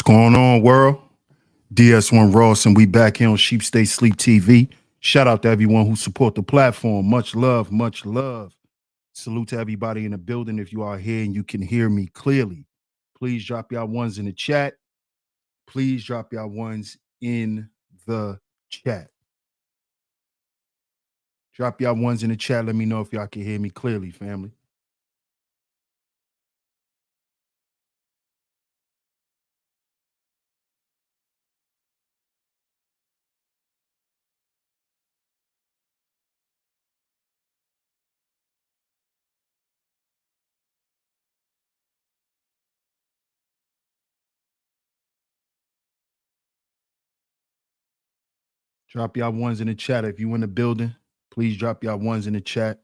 going on, world? DS1 Ross, and we back here on SHEEPSTAYSLEEPTV. Shout out to everyone who support the platform. Much love, much love. Salute to everybody in the building. If you are here and you can hear me clearly, please drop y'all ones in the chat. Please drop y'all ones in the chat. Drop y'all ones in the chat. Let me know if y'all can hear me clearly, family. Drop y'all ones in the chat. If you in the building, please drop y'all ones in the chat.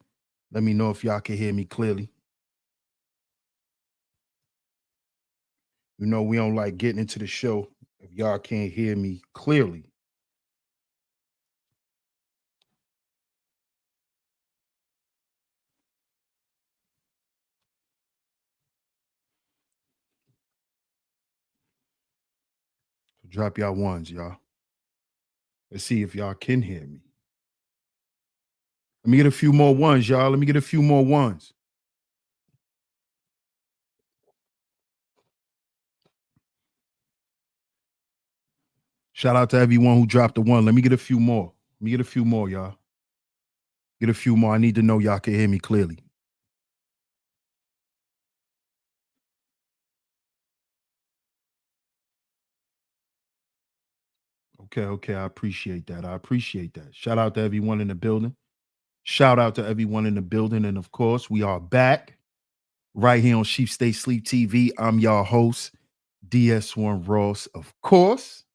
Let me know if y'all can hear me clearly. You know, we don't like getting into the show if y'all can't hear me clearly. So drop y'all ones, y'all. Let's see if y'all can hear me. Let me get a few more ones, y'all. Let me get a few more ones. Shout out to everyone who dropped the one. Let me get a few more. Let me get a few more, y'all. Get a few more. I need to know y'all can hear me clearly. Okay. I appreciate that. I appreciate that. Shout out to everyone in the building. Shout out to everyone in the building. And of course, we are back right here on SHEEPSTAYSLEEPTV. I'm your host, DS1 Ross, of course.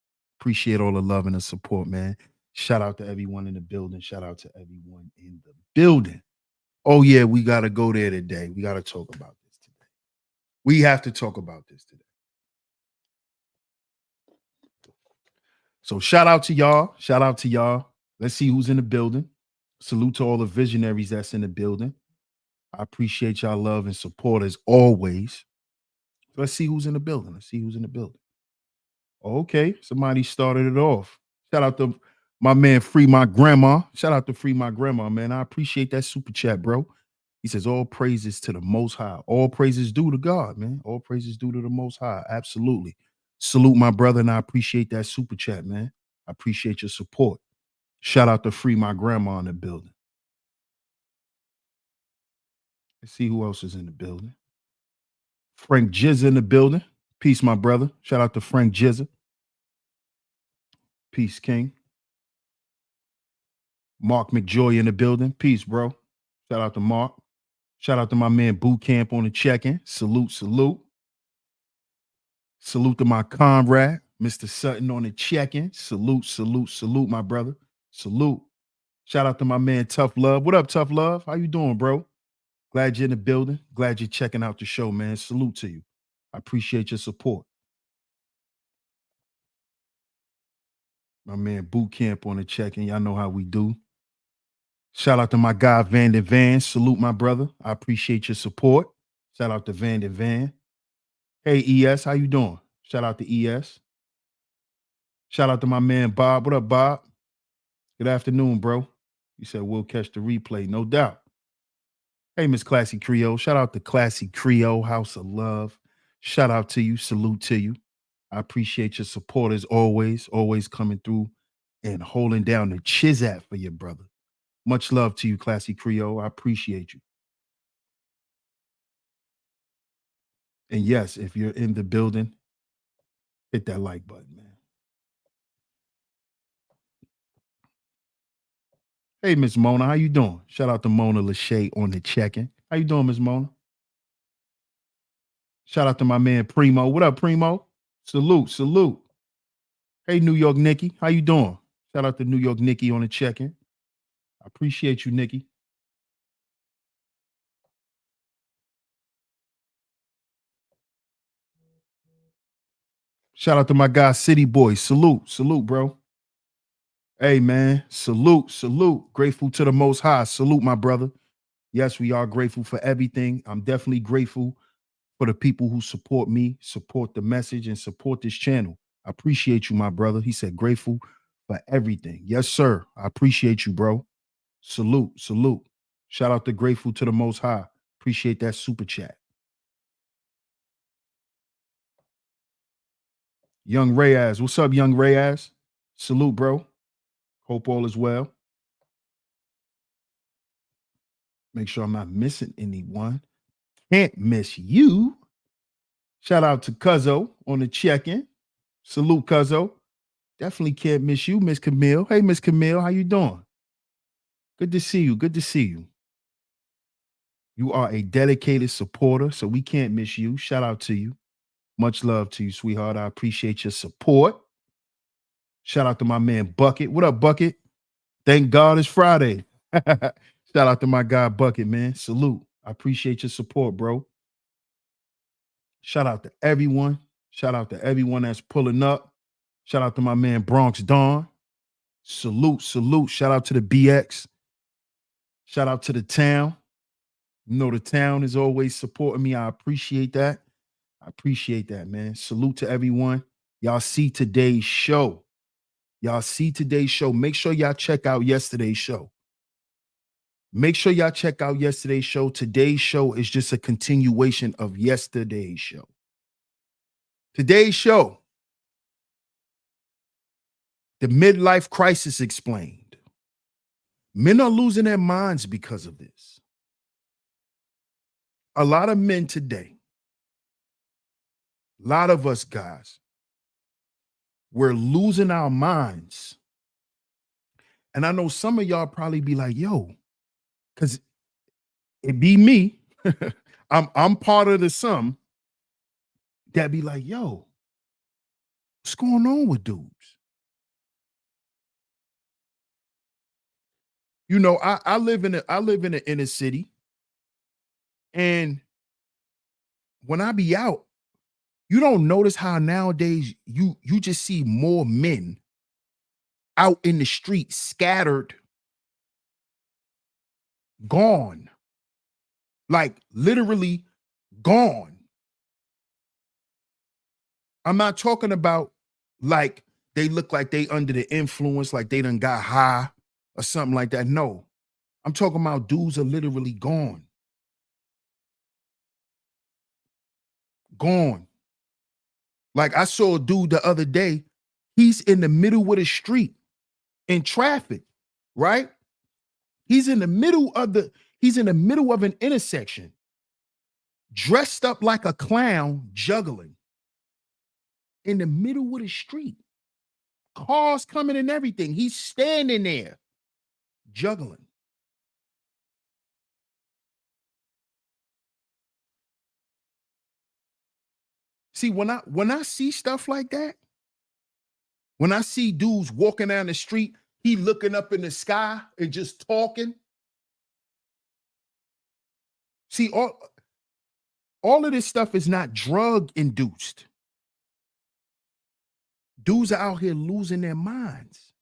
Appreciate all the love and the support, man. Shout out to everyone in the building. Shout out to everyone in the building. Oh, yeah, we got to go there today. We got to talk about this today. We have to talk about this today. So shout out to y'all. Shout out to y'all. Let's see who's in the building. Salute to all the visionaries that's in the building. I appreciate y'all love and support as always. Let's see who's in the building. Let's see who's in the building. Okay, somebody started it off. Shout out to my man Free My Grandma. Shout out to Free My Grandma, man. I appreciate that super chat, bro. He says, all praises to the Most High. All praises due to God, man. All praises due to the Most High. Absolutely. Salute my brother, and I appreciate that super chat, man. I appreciate your support. Shout out to Free My Grandma in the building. Let's see who else is in the building. Frank Jizza in the building. Peace, my brother. Shout out to Frank Jizza. Peace, King. Mark McJoy in the building. Peace, bro. Shout out to Mark. Shout out to my man Boot Camp on the check-in. Salute. Salute to my comrade, Mr. Sutton on the check-in. Salute, my brother. Salute. Shout out to my man Tough Love. What up, Tough Love? How you doing, bro? Glad you're in the building. Glad you're checking out the show, man. Salute to you. I appreciate your support. My man Boot Camp on the check-in. Y'all know how we do. Shout out to my guy Vanden Van. Salute, my brother. I appreciate your support. Shout out to Vanden Van. Hey, ES, how you doing? Shout out to ES. Shout out to my man Bob. What up, Bob? Good afternoon, bro. You said we'll catch the replay, no doubt. Hey, Miss Classy Creole. Shout out to Classy Creole, House of Love. Shout out to you. Salute to you. I appreciate your support as always coming through and holding down the chizat for your brother. Much love to you, Classy Creole. I appreciate you. And yes, if you're in the building, hit that like button, man. Hey, Miss Mona, how you doing? Shout out to Mona Lachey on the check-in. How you doing, Miss Mona? Shout out to my man Primo. What up, Primo? Salute. Hey, New York Nikki, how you doing? Shout out to New York Nikki on the check-in. I appreciate you, Nikki. Shout out to my guy City Boy. Salute, bro. Hey, man, salute. Grateful to the Most High. Salute, my brother. Yes, we are grateful for everything. I'm definitely grateful for the people who support me, support the message, and support this channel. I appreciate you, my brother. He said, grateful for everything. Yes, sir. I appreciate you, bro. Salute, salute. Shout out to Grateful to the Most High. Appreciate that super chat. Young Reyes. What's up, Young Reyes? Salute, bro. Hope all is well. Make sure I'm not missing anyone. Can't miss you. Shout out to Cuzzo on the check-in. Salute, Cuzzo. Definitely can't miss you, Miss Camille. Hey, Miss Camille, how you doing? Good to see you. Good to see you. You are a dedicated supporter, so we can't miss you. Shout out to you. Much love to you, sweetheart. I appreciate your support. Shout out to my man Bucket. What up, Bucket? Thank God it's Friday. Shout out to my guy Bucket, man. Salute. I appreciate your support, bro. Shout out to everyone. Shout out to everyone that's pulling up. Shout out to my man Bronx Dawn. Salute, salute. Shout out to the BX. Shout out to the town. You know, the town is always supporting me. I appreciate that. I appreciate that, man. Salute to everyone. Y'all see today's show. Y'all see today's show. Make sure y'all check out yesterday's show. Make sure y'all check out yesterday's show. Today's show is just a continuation of yesterday's show. Today's show, the midlife crisis explained. Men are losing their minds because of this. A lot of men today, a lot of us guys, we're losing our minds. And I know some of y'all probably be like, yo, because it be me. I'm part of the some that be like, yo, what's going on with dudes? You know, I live in the inner city, and when I be out, you don't notice how nowadays you just see more men out in the street, scattered, gone, like literally gone. I'm not talking about like they look like they under the influence, like they done got high or something like that. No, I'm talking about dudes are literally gone. Gone. Like I saw a dude the other day, he's in the middle of the street in traffic, right? He's in the middle of an intersection, dressed up like a clown, juggling in the middle of the street. Cars coming and everything. He's standing there, juggling. See, when I see stuff like that, when I see dudes walking down the street, he looking up in the sky and just talking. See, all of this stuff is not drug induced. Dudes are out here losing their minds.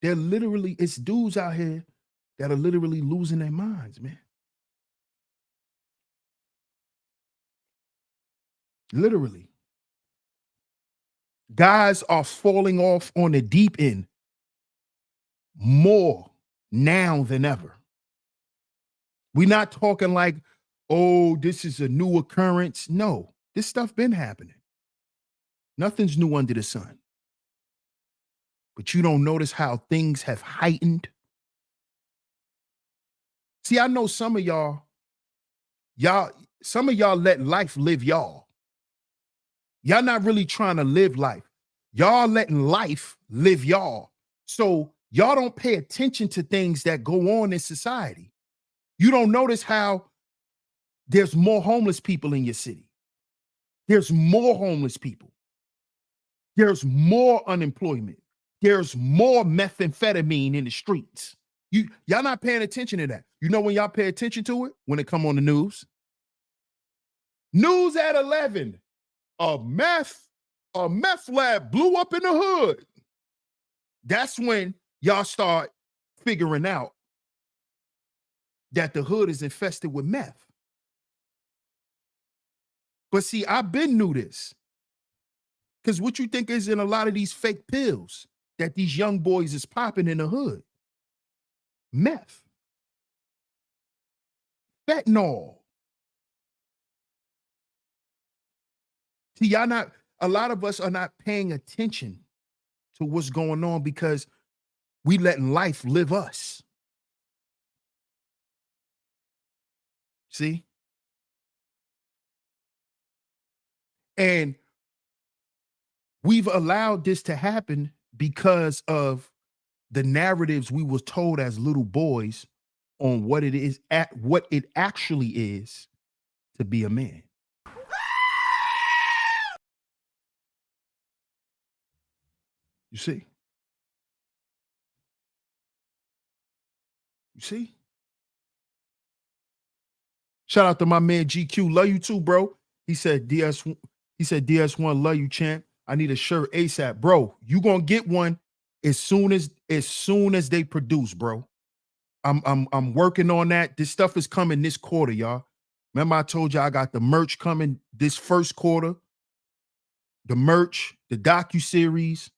It's dudes out here that are literally losing their minds, man. Literally. Guys are falling off on the deep end more now than ever. We're not talking like, oh, this is a new occurrence. No, this stuff been happening. Nothing's new under the sun. But you don't notice how things have heightened. See, I know some of y'all let life live y'all. Y'all not really trying to live life. Y'all letting life live y'all. So y'all don't pay attention to things that go on in society. You don't notice how there's more homeless people in your city. There's more homeless people. There's more unemployment. There's more methamphetamine in the streets. Y'all not paying attention to that. You know when y'all pay attention to it? When it come on the news. News at 11. A meth lab blew up in the hood. That's when y'all start figuring out that the hood is infested with meth. But see, I've been knew this. Because what you think is in a lot of these fake pills that these young boys is popping in the hood? Meth. Fentanyl. See, a lot of us are not paying attention to what's going on because we letting life live us. See? And we've allowed this to happen because of the narratives we was told as little boys on what what it actually is to be a man. You see? You see? Shout out to my man GQ. Love you too, bro. He said DS1, love you, champ. I need a shirt ASAP. Bro, you gonna get one as soon as they produce, bro. I'm working on that. This stuff is coming this quarter, y'all. Remember, I told you I got the merch coming this first quarter. The merch, the docu-series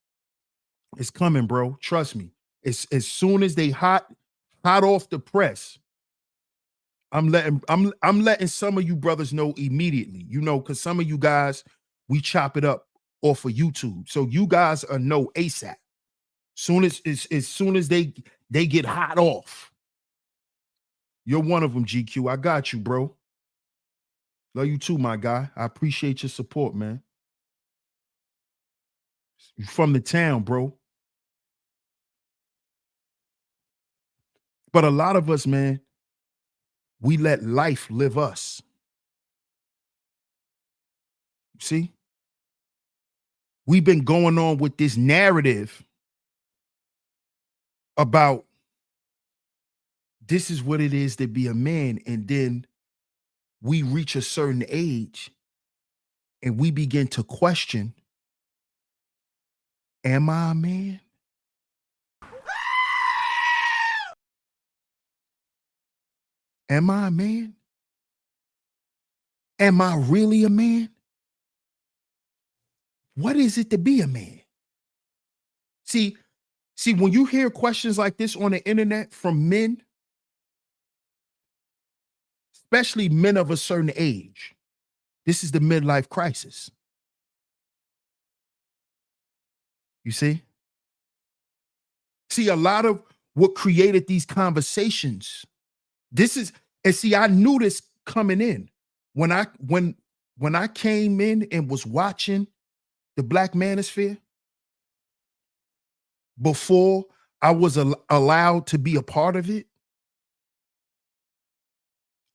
is coming, bro. Trust me. It's as soon as they hot off the press. I'm letting some of you brothers know immediately, because some of you guys, we chop it up off of YouTube. So you guys know ASAP. As soon as they get hot off. You're one of them, GQ. I got you, bro. Love you too, my guy. I appreciate your support, man. You from the town, bro. But a lot of us, man, we let life live us. See? We've been going on with this narrative about this is what it is to be a man. And then we reach a certain age and we begin to question, am I a man? Am I a man? Am I really a man? What is it to be a man? See, when you hear questions like this on the internet from men, especially men of a certain age, this is the midlife crisis. You see? See, a lot of what created these conversations, I knew this coming in. When I came in and was watching the Black Manosphere, before I was allowed to be a part of it,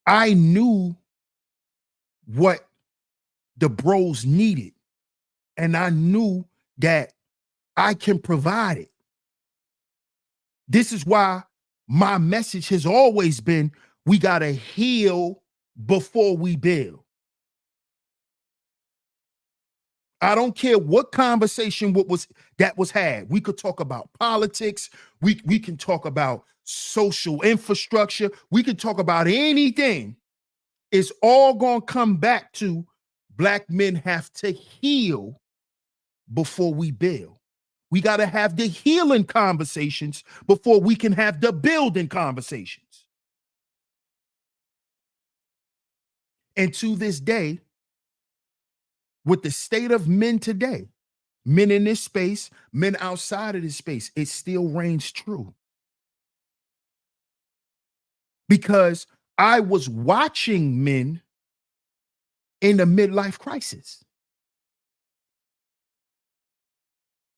I knew what the bros needed. And I knew that I can provide it. This is why my message has always been, we got to heal before we build. I don't care what conversation that was had. We could talk about politics. We can talk about social infrastructure. We can talk about anything. It's all going to come back to Black men have to heal before we build. We got to have the healing conversations before we can have the building conversations. And to this day, with the state of men today, men in this space, men outside of this space, it still reigns true. Because I was watching men in the midlife crisis.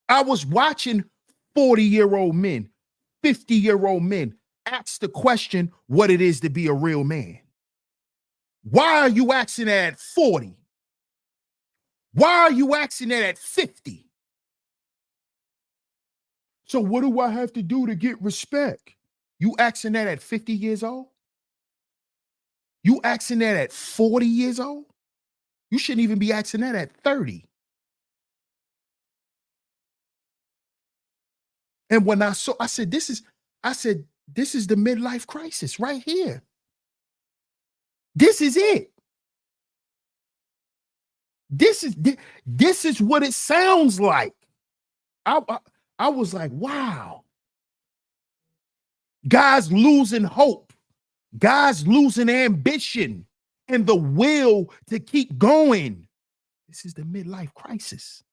I was watching 40-year-old men, 50-year-old men ask the question what it is to be a real man. Why are you asking that at 40? Why are you asking that at 50? So what do I have to do to get respect? You asking that at 50 years old? You asking that at 40 years old? You shouldn't even be asking that at 30. And when I said, this is the midlife crisis right here. This is it. This is what it sounds like. I was like, wow. Guys losing hope. Guys losing ambition and the will to keep going. This is the midlife crisis.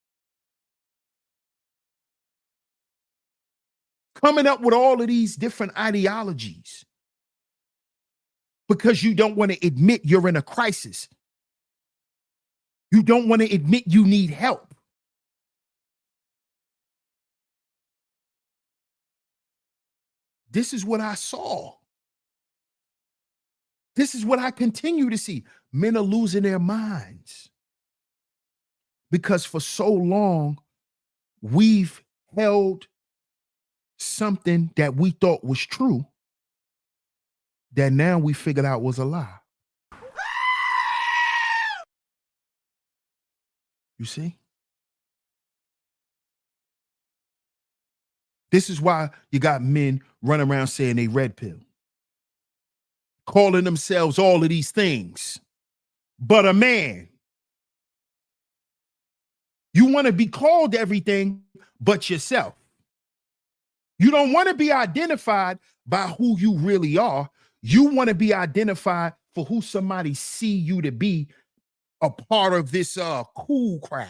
Coming up with all of these different ideologies because you don't want to admit you're in a crisis. You don't want to admit you need help. This is what I saw. This is what I continue to see. Men are losing their minds because for so long, we've held something that we thought was true that now we figured out was a lie. You see? This is why you got men running around saying they red pill, calling themselves all of these things, but a man. You want to be called everything but yourself. You don't want to be identified by who you really are. You want to be identified for who somebody see you to be, a part of this cool crowd.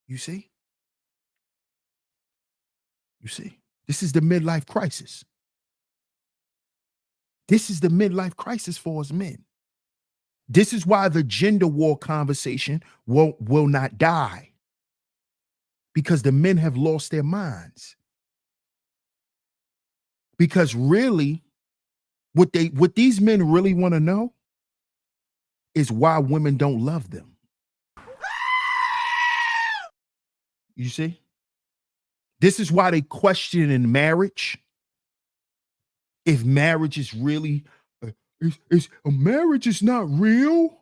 You see? You see? This is the midlife crisis. This is the midlife crisis for us men. This is why the gender war conversation will not die. Because the men have lost their minds. Because really, what these men really want to know is why women don't love them. You see? This is why they question in marriage if marriage is really marriage is not real.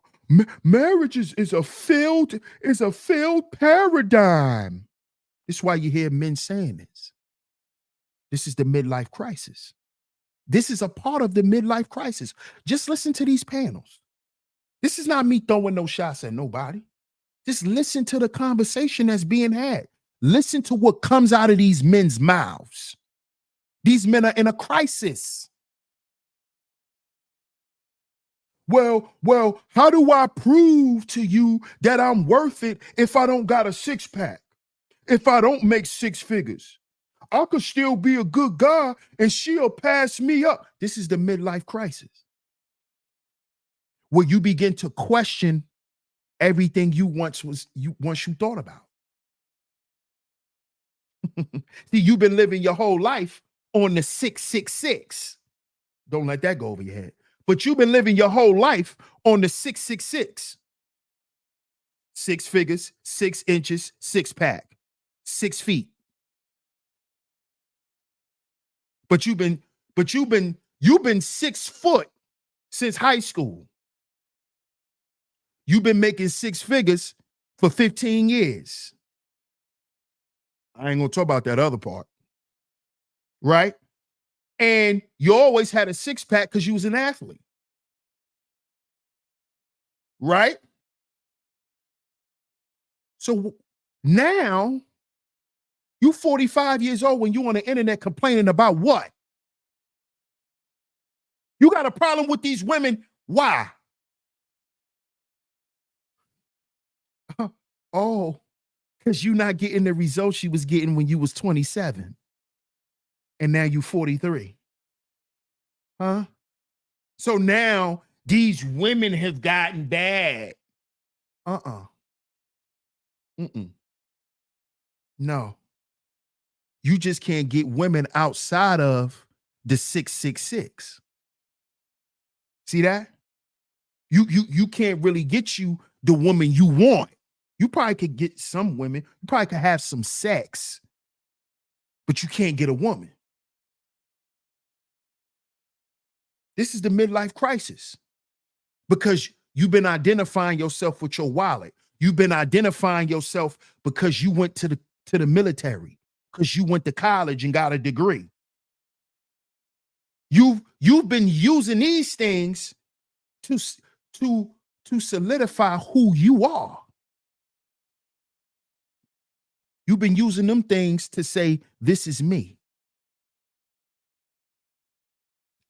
Marriage is a failed paradigm. This is why you hear men saying this. This is the midlife crisis. This is a part of the midlife crisis. Just listen to these panels. This is not me throwing no shots at nobody. Just listen to the conversation that's being had. Listen to what comes out of these men's mouths. These men are in a crisis. Well, how do I prove to you that I'm worth it if I don't got a six-pack? If I don't make six figures? I could still be a good guy and she'll pass me up. This is the midlife crisis, where you begin to question everything you once thought about. See, you've been living your whole life on the 666. Don't let that go over your head. But you've been living your whole life on the 666. 6 figures, 6 inches, 6-pack, 6 feet. But you've been 6 foot since high school. You've been making 6 figures for 15 years. I ain't gonna talk about that other part. Right? And you always had a 6-pack because you was an athlete. Right? So now you 45 years old when you on the internet complaining about what? You got a problem with these women. Why? Oh, because you're not getting the results she was getting when you was 27. And now you 43. Huh? So now these women have gotten bad. No. You just can't get women outside of the 666. See that? You can't really get you the woman you want. You probably could get some women. You probably could have some sex, but you can't get a woman. This is the midlife crisis because you've been identifying yourself with your wallet. You've been identifying yourself because you went to the military, because you went to college and got a degree. You've been using these things to to to solidify who you are. You've been using them things to say, this is me.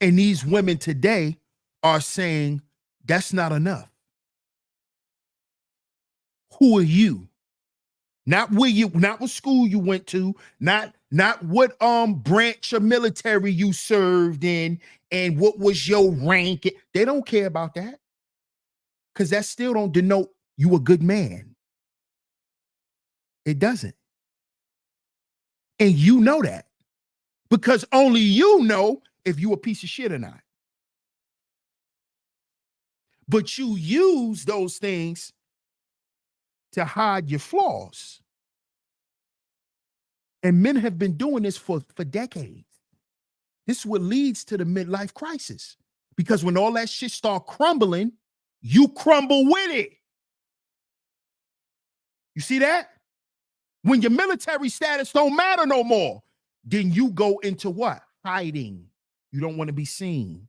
And these women today are saying, that's not enough. Who are you? Not what school you went to, not what branch of military you served in, and what was your rank. They don't care about that. Because that still don't denote you a good man. It doesn't. And you know that. Because only you know if you a piece of shit or not. But you use those things to hide your flaws. And men have been doing this for decades. This is what leads to the midlife crisis. Because when all that shit start crumbling, you crumble with it. You see that? When your military status don't matter no more, then you go into what? Hiding. You don't want to be seen.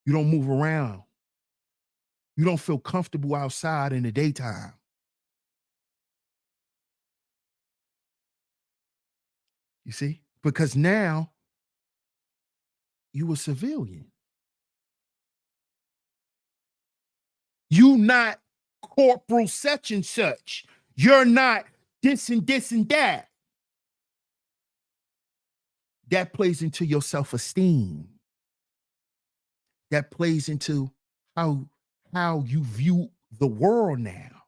You don't move around. You don't feel comfortable outside in the daytime. You see? Because now you a civilian. You not corporal such and such. You're not this and this and that. That plays into your self-esteem. That plays into how you view the world now.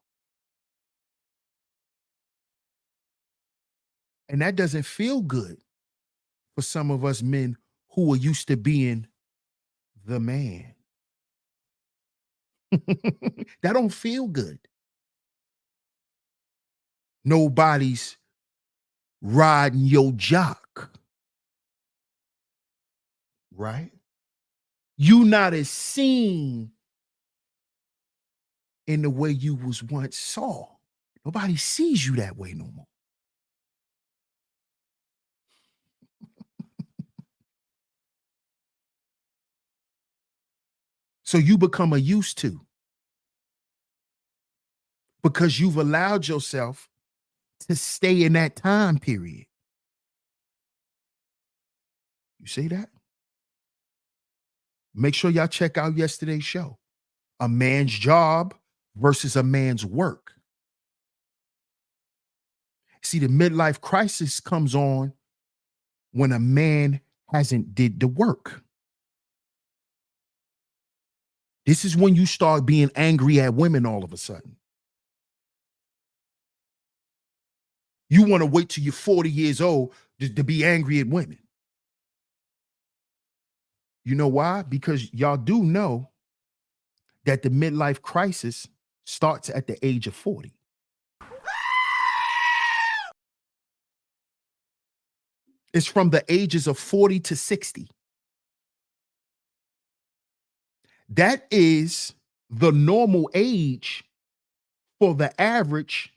And that doesn't feel good for some of us men who are used to being the man. That don't feel good. Nobody's riding your jock, right? You not as seen in the way you was once saw. Nobody sees you that way no more. So you become a used to, because you've allowed yourself to stay in that time period. You see that? Make sure y'all check out yesterday's show. A man's job versus a man's work. See, the midlife crisis comes on when a man hasn't did the work. This is when you start being angry at women all of a sudden. You want to wait till you're 40 years old to be angry at women. You know why? Because y'all do know that the midlife crisis starts at the age of 40. It's from the ages of 40 to 60. That is the normal age for the average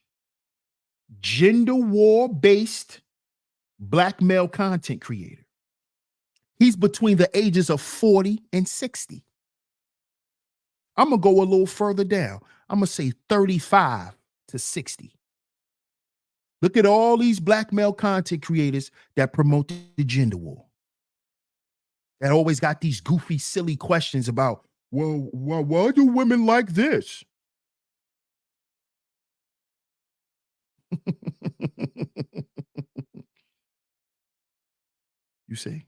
gender war based black male content creator. He's between the ages of 40 and 60. I'm going to go a little further down. I'm going to say 35 to 60. Look at all these black male content creators that promote the gender war. That always got these goofy, silly questions about, well, why do women like this? You see?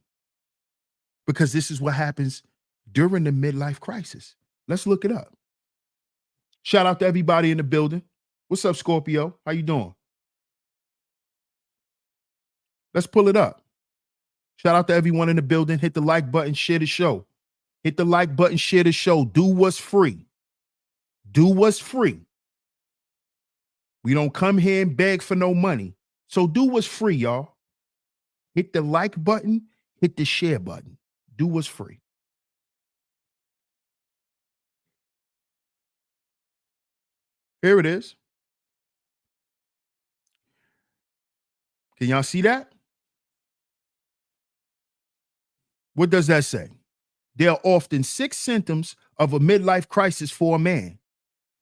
Because this is what happens during the midlife crisis. Let's look it up. Shout out to everybody in the building. What's up, Scorpio? How you doing? Let's pull it up. Shout out to everyone in the building. Hit the like button, share the show. Hit the like button, share the show. Do what's free. Do what's free. We don't come here and beg for no money. So do what's free, y'all. Hit the like button, hit the share button. Do what's free. Here it is. Can y'all see that? What does that say? There are often 6 symptoms of a midlife crisis for a man,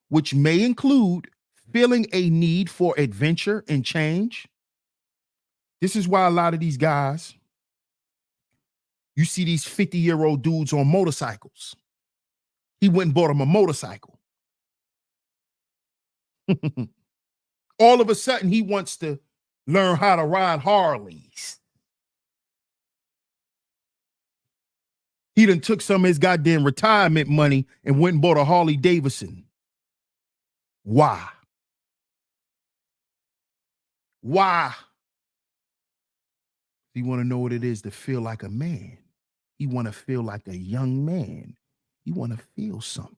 which may include feeling a need for adventure and change. This is why a lot of these guys, you see these 50-year-old dudes on motorcycles. He went and bought him a motorcycle. All of a sudden, he wants to learn how to ride Harleys. He done took some of his goddamn retirement money and went and bought a Harley Davidson. Why? Why? He want to know what it is to feel like a man. He want to feel like a young man. He want to feel something.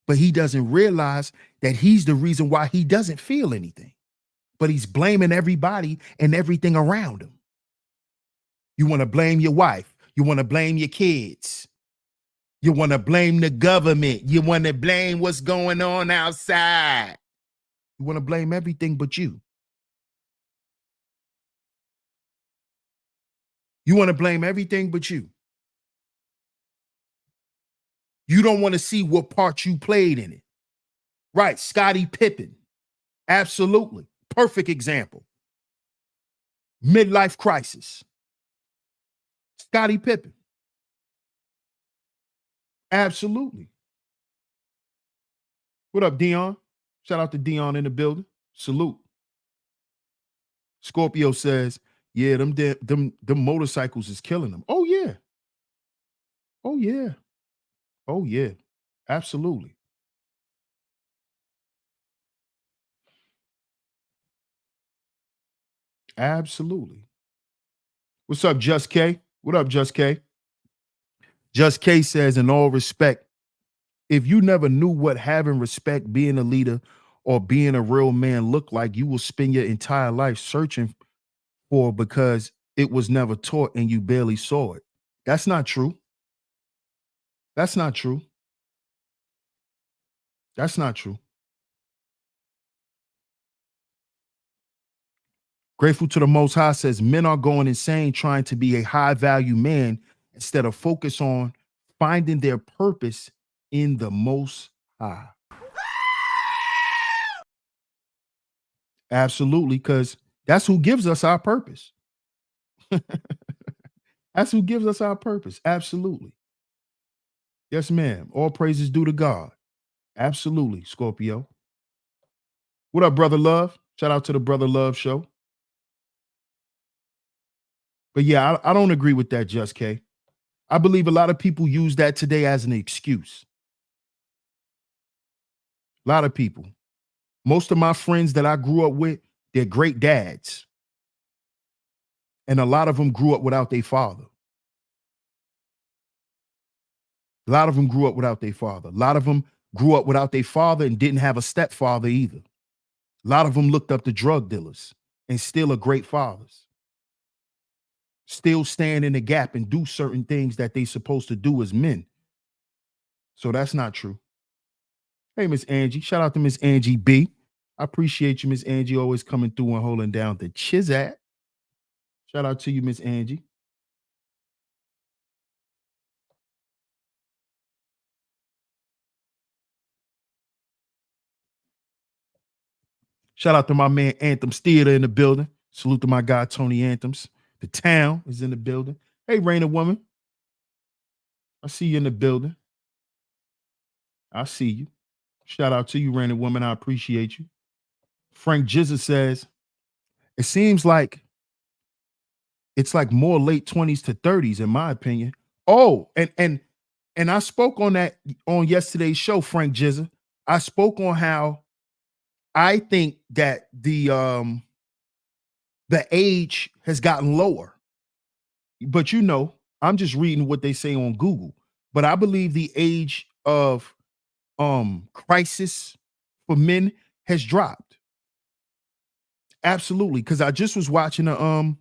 But he doesn't realize that he's the reason why he doesn't feel anything. But he's blaming everybody and everything around him. You want to blame your wife. You want to blame your kids. You want to blame the government. You want to blame what's going on outside. You want to blame everything but you. You want to blame everything but you. You don't want to see what part you played in it. Right, Scottie Pippen. Absolutely. Perfect example. Midlife crisis. Scottie Pippen. Absolutely. What up, Dion? Shout out to Dion in the building. Salute. Scorpio says, yeah, them motorcycles is killing them. Oh, yeah. Oh, yeah. Oh, yeah. Absolutely. Absolutely. What's up, Just K? What up, Just K? Just K says, in all respect, if you never knew what having respect, being a leader, or being a real man look like, you will spend your entire life searching for because it was never taught and you barely saw it. That's not true. That's not true. That's not true. Grateful to the Most High says men are going insane trying to be a high value man instead of focus on finding their purpose in the Most High. Absolutely, because that's who gives us our purpose. That's who gives us our purpose. Absolutely. Yes, ma'am. All praises due to God. Absolutely, Scorpio. What up, Brother Love? Shout out to the Brother Love show. But yeah, I don't agree with that, Just K. I believe a lot of people use that today as an excuse. A lot of people. Most of my friends that I grew up with, they're great dads. And a lot of them grew up without their father. A lot of them grew up without their father. A lot of them grew up without their father and didn't have a stepfather either. A lot of them looked up to drug dealers and still are great fathers. Still stand in the gap and do certain things that they supposed to do as men. So that's not true. Hey, Miss Angie. Shout out to Miss Angie B. I appreciate you, Miss Angie, always coming through and holding down the Chizat. Shout out to you, Miss Angie. Shout out to my man Anthems Theater in the building. Salute to my guy Tony Anthems. The town is in the building. Hey, Raina Woman. I see you in the building. I see you. Shout out to you, Raina Woman. I appreciate you. Frank Jizza says, it seems like it's like more late 20s to 30s, in my opinion. Oh, and I spoke on that on yesterday's show, Frank Jizza. I spoke on how I think that the age has gotten lower. But you know, I'm just reading what they say on Google. But I believe the age of crisis for men has dropped. Absolutely, because I just was watching an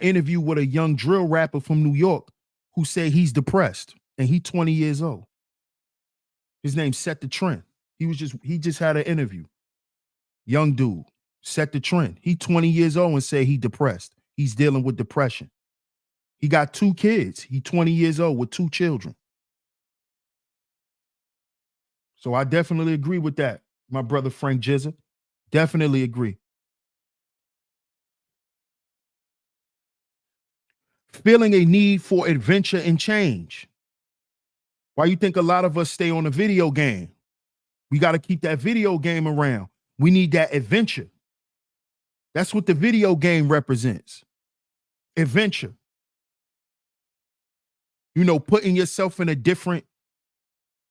interview with a young drill rapper from New York who said he's depressed and he's 20 years old. His name Set the Trend. He just had an interview. Young dude, Set the Trend. He 20 years old and said he depressed. He's dealing with depression. He got 2 kids. He's 20 years old with 2 children. So I definitely agree with that, my brother Frank Jizza. Definitely agree. Feeling a need for adventure and change. Why you think a lot of us stay on a video game? We got to keep that video game around. We need that adventure. That's what the video game represents. Adventure. You know, putting yourself in a different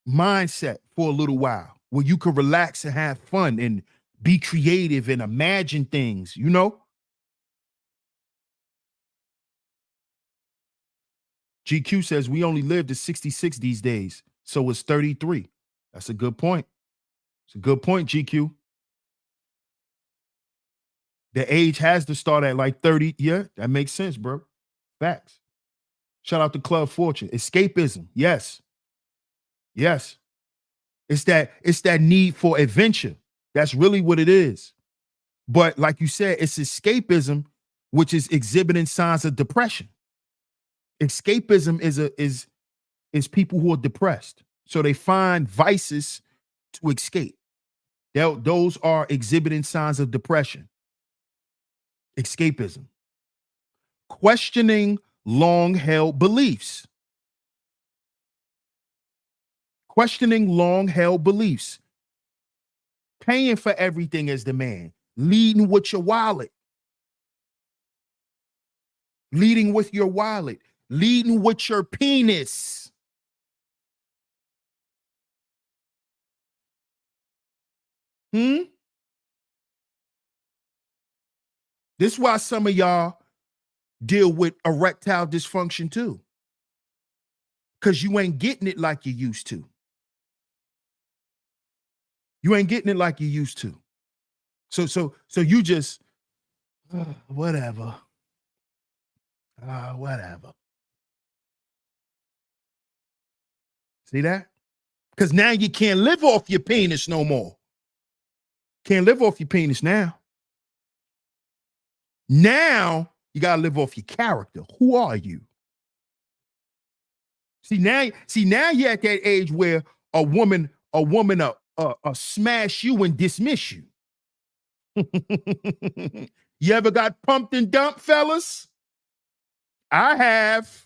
mindset for a little while where you can relax and have fun and be creative and imagine things, you know? GQ says we only live to 66 these days, so it's 33. That's a good point. It's a good point, GQ. The age has to start at like 30. Yeah, that makes sense, bro. Facts. Shout out to Club Fortune. Escapism. Yes. Yes. It's that need for adventure. That's really what it is. But like you said, it's escapism, which is exhibiting signs of depression. Escapism is people who are depressed. So they find vices to escape. Those are exhibiting signs of depression. Escapism. Questioning long-held beliefs. Questioning long-held beliefs. Paying for everything as the man. Leading with your wallet. Leading with your wallet. Leading with your penis. This is why some of y'all deal with erectile dysfunction too. Because you ain't getting it like you used to. You ain't getting it like you used to. So you just whatever. Whatever. See that? Because now you can't live off your penis no more. Can't live off your penis now. Now you gotta live off your character. Who are you? See now you're at that age where a woman smash you and dismiss you. You ever got pumped and dumped, fellas? I have.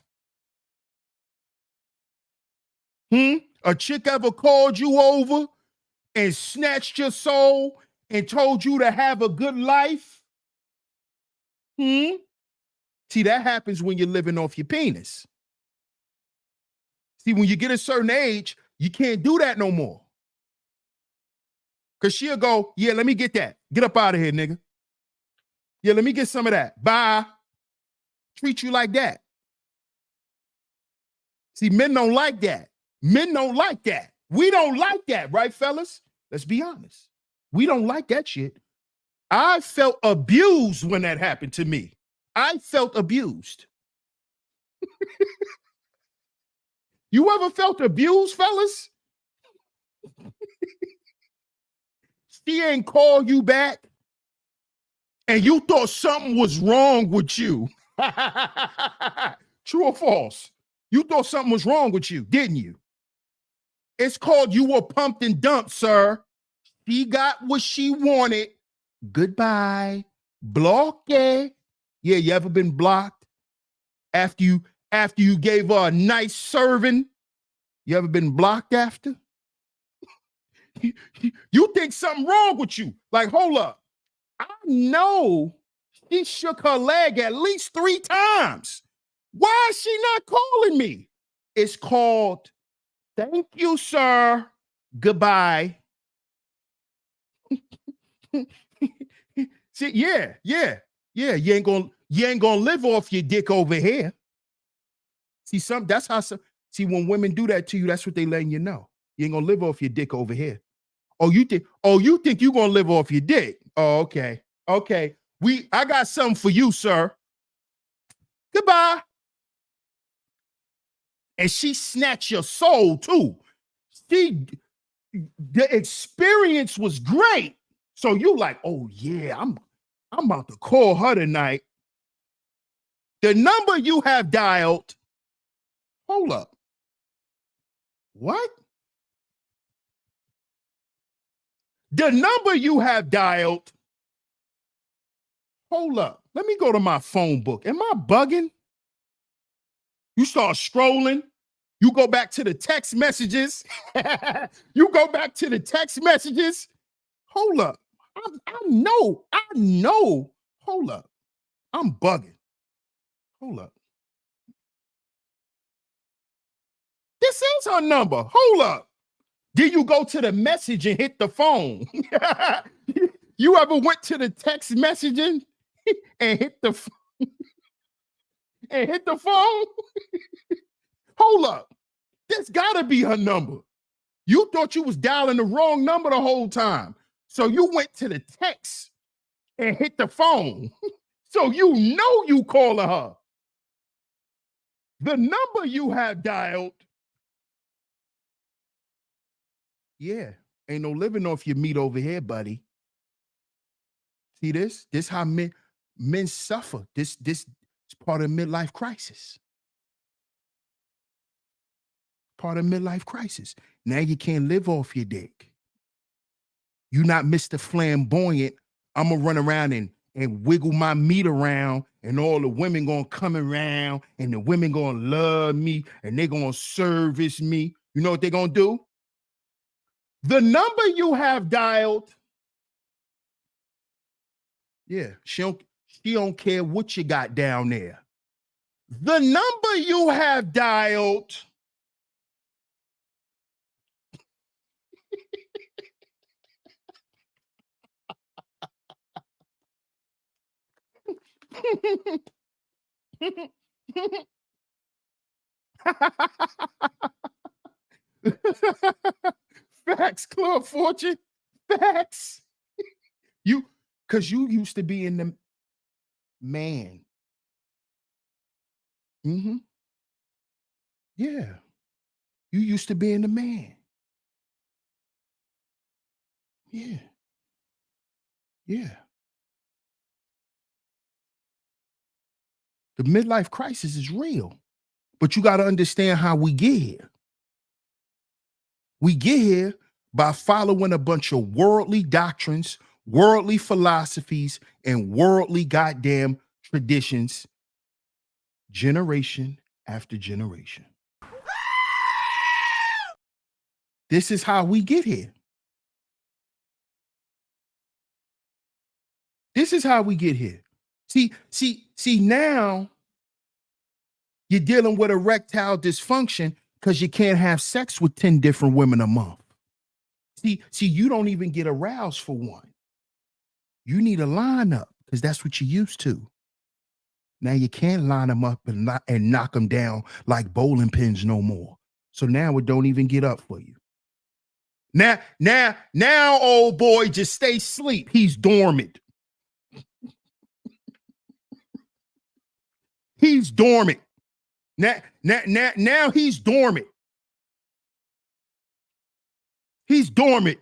A chick ever called you over and snatched your soul and told you to have a good life? See, that happens when you're living off your penis. See, when you get a certain age, you can't do that no more. Because she'll go, yeah, let me get that. Get up out of here, nigga. Yeah, let me get some of that. Bye. Treat you like that. See, men don't like that. Men don't like that. We don't like that, right, fellas? Let's be honest. We don't like that shit. I felt abused when that happened to me. I felt abused. You ever felt abused, fellas? She ain't call you back and you thought something was wrong with you. True or false? You thought something was wrong with you, didn't you? It's called you were pumped and dumped, sir. She got what she wanted. Goodbye. Blocked. Yeah, you ever been blocked after you gave her a nice serving? You ever been blocked after? You think something wrong with you. Like, hold up. I know she shook her leg at least 3 times. Why is she not calling me? It's called, thank you, sir. Goodbye. See, yeah. You ain't gonna live off your dick over here. See, that's how see, when women do that to you, that's what they letting you know. You ain't gonna live off your dick over here. Oh, you think you're gonna live off your dick? Oh, okay. Okay. I got something for you, sir. Goodbye. And she snatched your soul too. The experience was great. So you like, oh yeah, I'm about to call her tonight. The number you have dialed. Hold up. What? The number you have dialed. Hold up. Let me go to my phone book. Am I bugging? You start scrolling. You go back to the text messages. You go back to the text messages. Hold up. I know. Hold up. I'm bugging. Hold up. This is her number. Hold up. Then you go to the message and hit the phone. You ever went to the text messaging and hit the phone? Hold up. That's gotta be her number. You thought you was dialing the wrong number the whole time. So you went to the text and hit the phone. So you know you calling her. The number you have dialed. Yeah, ain't no living off your meat over here, buddy. See this? This how men suffer. This is part of midlife crisis. Part of midlife crisis. Now you can't live off your dick. You not Mr. Flamboyant. I'm gonna run around and wiggle my meat around, and all the women gonna come around, and the women gonna love me, and they gonna service me. You know what they gonna do? The number you have dialed. Yeah, she don't care what you got down there. The number you have dialed. Facts, Club Fortune. Facts. Because you used to be in the man. Mm-hmm. Yeah. You used to be in the man. Yeah. Yeah. The midlife crisis is real. But you got to understand how we get here. We get here by following a bunch of worldly doctrines, worldly philosophies, and worldly goddamn traditions, generation after generation. This is how we get here. This is how we get here. See, now you're dealing with erectile dysfunction because you can't have sex with 10 different women a month. See, you don't even get aroused for one. You need a lineup because that's what you used to. Now you can't line them up and knock them down like bowling pins no more. So now it don't even get up for you. Now, old boy, just stay asleep. He's dormant. He's dormant. Now he's dormant. He's dormant.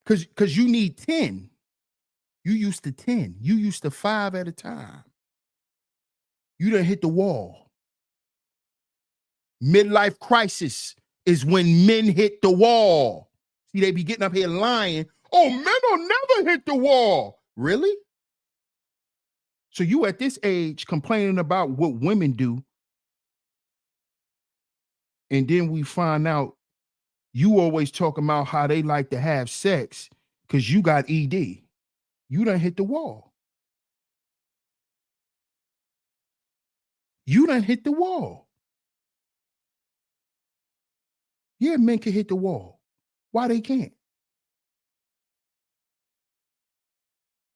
Because you need 10. You used to 10. You used to 5 at a time. You done hit the wall. Midlife crisis is when men hit the wall. See, they be getting up here lying. Oh, men will never hit the wall. Really? So you at this age complaining about what women do, and then we find out you always talking about how they like to have sex because you got ED. You done hit the wall. You done hit the wall. Yeah, men can hit the wall. Why they can't?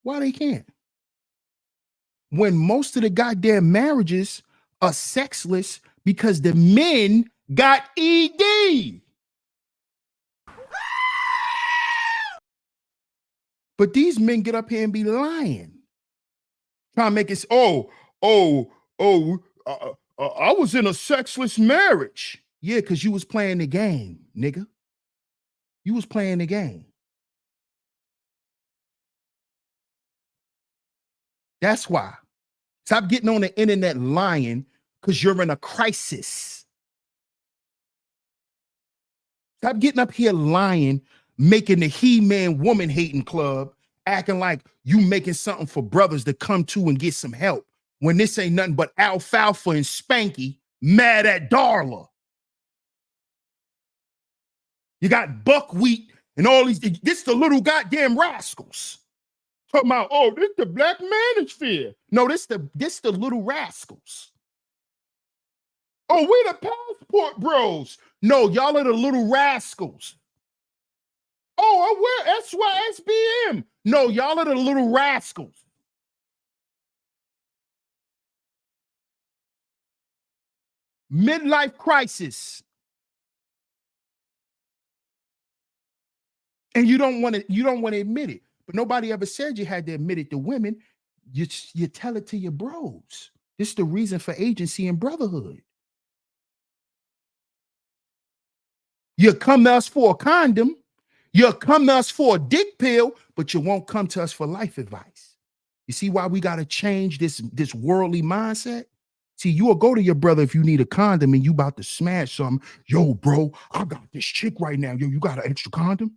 Why they can't? When most of the goddamn marriages are sexless because the men got ED. But these men get up here and be lying. Trying to make it, I was in a sexless marriage. Yeah, because you was playing the game, nigga. You was playing the game. That's why. Stop getting on the internet lying because you're in a crisis. Stop getting up here lying, making the he-man woman hating club, acting like you making something for brothers to come to and get some help when this ain't nothing but alfalfa and Spanky mad at Darla. You got buckwheat and all these, this the little goddamn rascals. Talking about, oh, this the black manosphere. No, this the little rascals. Oh, we the passport bros. No, y'all are the little rascals. Oh, we're SYSBM. No, y'all are the little rascals. Midlife crisis. And you don't want to admit it. But nobody ever said you had to admit it to women. You tell it to your bros. This is the reason for agency and brotherhood. You come to us for a condom, you'll come to us for a dick pill, but you won't come to us for life advice. You see why we got to change this worldly mindset? See, you will go to your brother if you need a condom and you about to smash something. Yo, bro, I got this chick right now. Yo, you got an extra condom?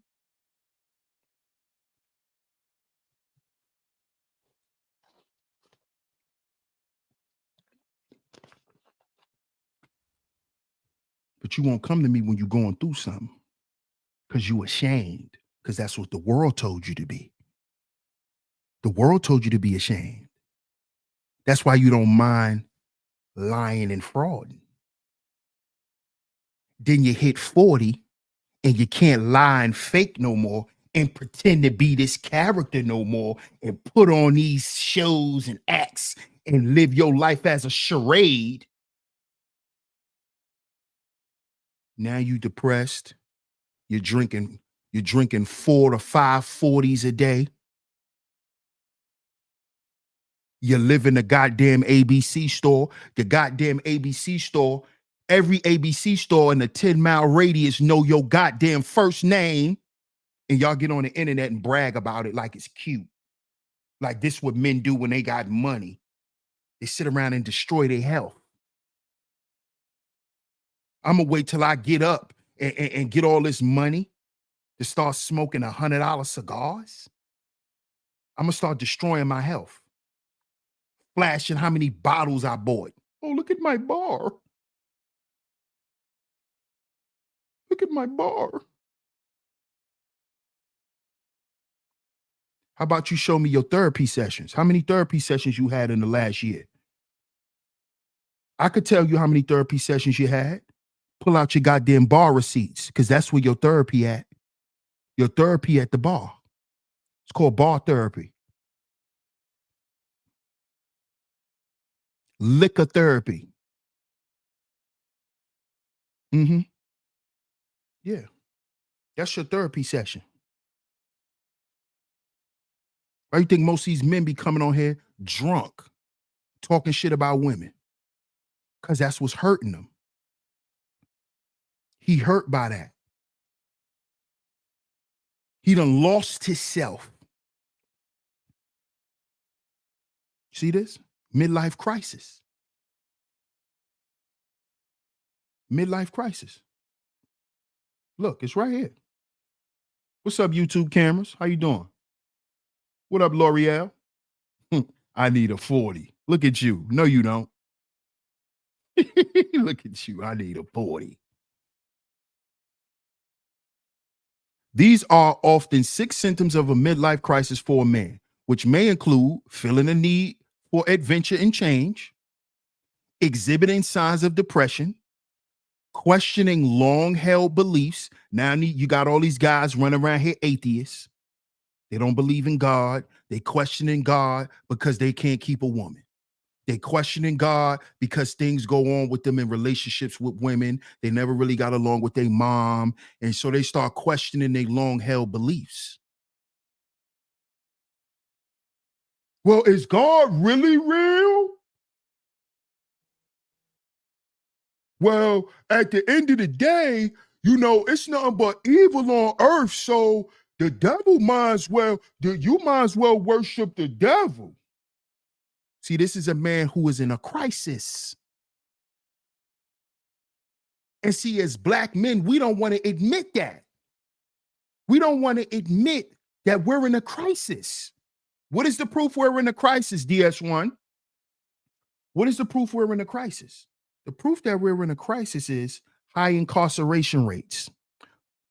But you won't come to me when you're going through something because you ashamed, because that's what the world told you to be. The world told you to be ashamed. That's why you don't mind lying and frauding. Then you hit 40 and you can't lie and fake no more and pretend to be this character no more and put on these shows and acts and live your life as a charade. Now you depressed. You're drinking 4 to 5 40s a day. You live in the goddamn ABC store. The goddamn ABC store, every ABC store in a 10-mile radius know your goddamn first name. And y'all get on the internet and brag about it like it's cute. Like this what men do when they got money. They sit around and destroy their health. I'm gonna wait till I get up and get all this money to start smoking $100 cigars. I'm gonna start destroying my health. Flashing how many bottles I bought. Oh, look at my bar. Look at my bar. How about you show me your therapy sessions? How many therapy sessions you had in the last year? I could tell you how many therapy sessions you had. Pull out your goddamn bar receipts, because that's where your therapy at. Your therapy at the bar. It's called bar therapy. Liquor therapy. Mm-hmm. Yeah. That's your therapy session. Why you think most of these men be coming on here drunk, talking shit about women? Because that's what's hurting them. He hurt by that. He done lost himself. See this? Midlife crisis. Midlife crisis. Look, it's right here. What's up, YouTube cameras? How you doing? What up, L'Oreal? I need a 40. Look at you. No, you don't. Look at you. I need a 40. These are often 6 symptoms of a midlife crisis for a man, which may include feeling a need for adventure and change, exhibiting signs of depression, questioning long-held beliefs. Now you got all these guys running around here atheists. They don't believe in God. They questioning God because they can't keep a woman. They questioning God because things go on with them in relationships with women. They never really got along with their mom. And so they start questioning their long-held beliefs. Well, is God really real? Well, at the end of the day, it's nothing but evil on earth. So the devil you might as well worship the devil. See, this is a man who is in a crisis. And see, as black men, we don't want to admit that. We don't want to admit that we're in a crisis. What is the proof we're in a crisis, DS1? What is the proof we're in a crisis? The proof that we're in a crisis is high incarceration rates,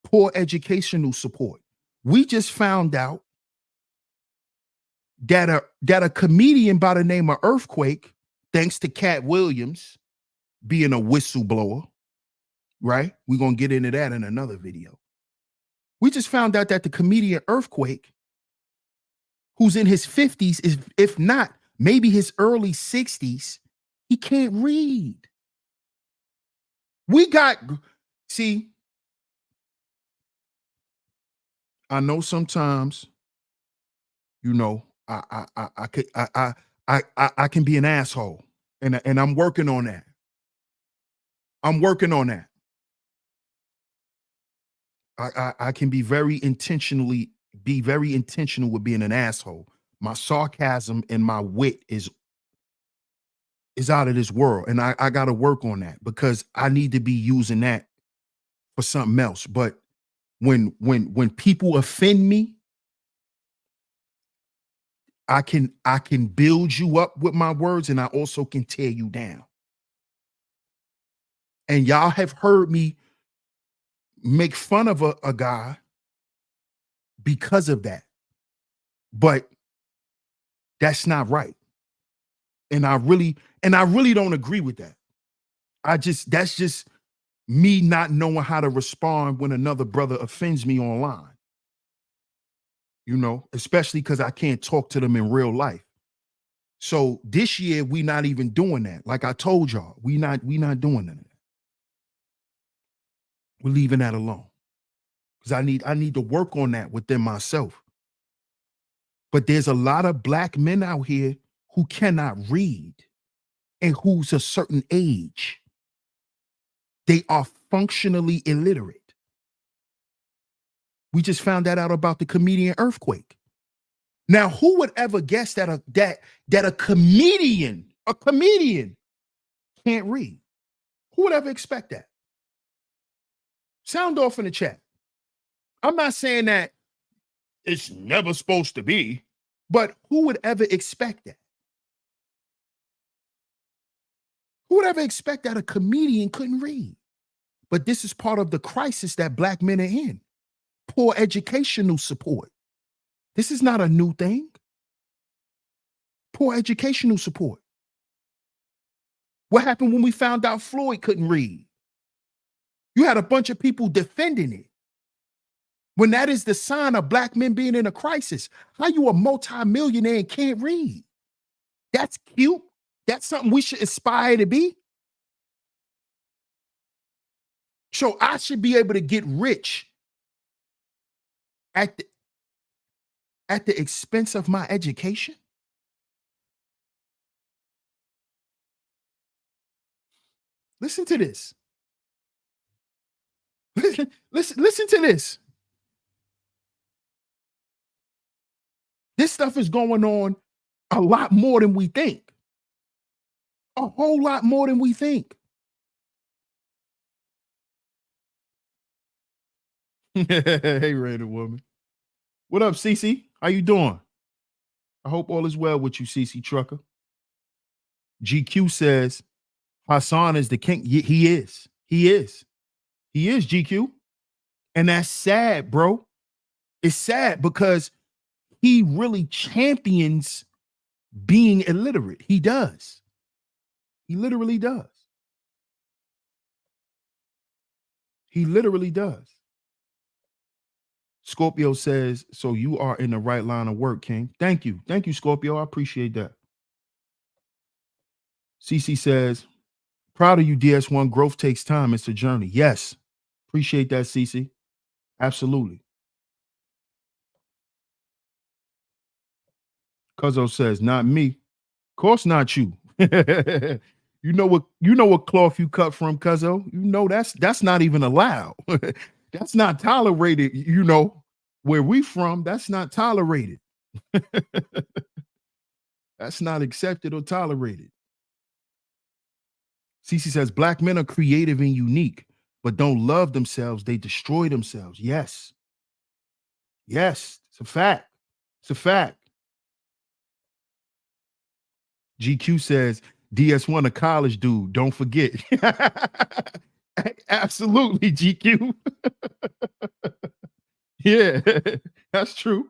poor educational support. We just found out that a comedian by the name of Earthquake, thanks to Cat Williams being a whistleblower, right? We're going to get into that in another video. We just found out that the comedian Earthquake, who's in his 50s, is, if not, maybe his early 60s, he can't read. See, I know sometimes, you know, I can be an asshole, and I'm working on that. I'm working on that. I can be very intentional with being an asshole. My sarcasm and my wit is out of this world, and I got to work on that because I need to be using that for something else. But when people offend me, I can build you up with my words, and I also can tear you down. And y'all have heard me make fun of a guy because of that. But that's not right. And I really don't agree with that. That's just me not knowing how to respond when another brother offends me online. You know, especially because I can't talk to them in real life. So this year we not even doing that. Like I told y'all, we not doing that. We're leaving that alone. Because I need to work on that within myself. But there's a lot of black men out here who cannot read and who's a certain age. They are functionally illiterate. We just found that out about the comedian Earthquake. Now, who would ever guess that a comedian can't read? Who would ever expect that? Sound off in the chat. I'm not saying that it's never supposed to be, but who would ever expect that? Who would ever expect that a comedian couldn't read? But this is part of the crisis that black men are in. Poor educational support. This is not a new thing. Poor educational support. What happened when we found out Floyd couldn't read? You had a bunch of people defending it. When that is the sign of black men being in a crisis, how you a multimillionaire and can't read? That's cute. That's something we should aspire to be. So I should be able to get rich at the expense of my education. Listen to this. Listen to this. This stuff is going on a lot more than we think. A whole lot more than we think. Hey, random woman. What up, Cece? How you doing? I hope all is well with you, Cece Trucker. GQ says Hassan is the king. He is. He is. He is, GQ. And that's sad, bro. It's sad because he really champions being illiterate. He does. He literally does. He literally does. Scorpio says, so you are in the right line of work, King. Thank you. Thank you, Scorpio. I appreciate that. CC says, proud of you, DS1. Growth takes time. It's a journey. Yes. Appreciate that, CC. Absolutely. Cuzzo says, not me. Of course not you. You know what cloth you cut from, Cuzzo? You know that's not even allowed. That's not tolerated. You know, where we from, that's not tolerated. That's not accepted or tolerated. Cece says black men are creative and unique, but don't love themselves. They destroy themselves. Yes. Yes. It's a fact. It's a fact. GQ says DS1 a college dude. Don't forget. Absolutely, GQ. Yeah, that's true.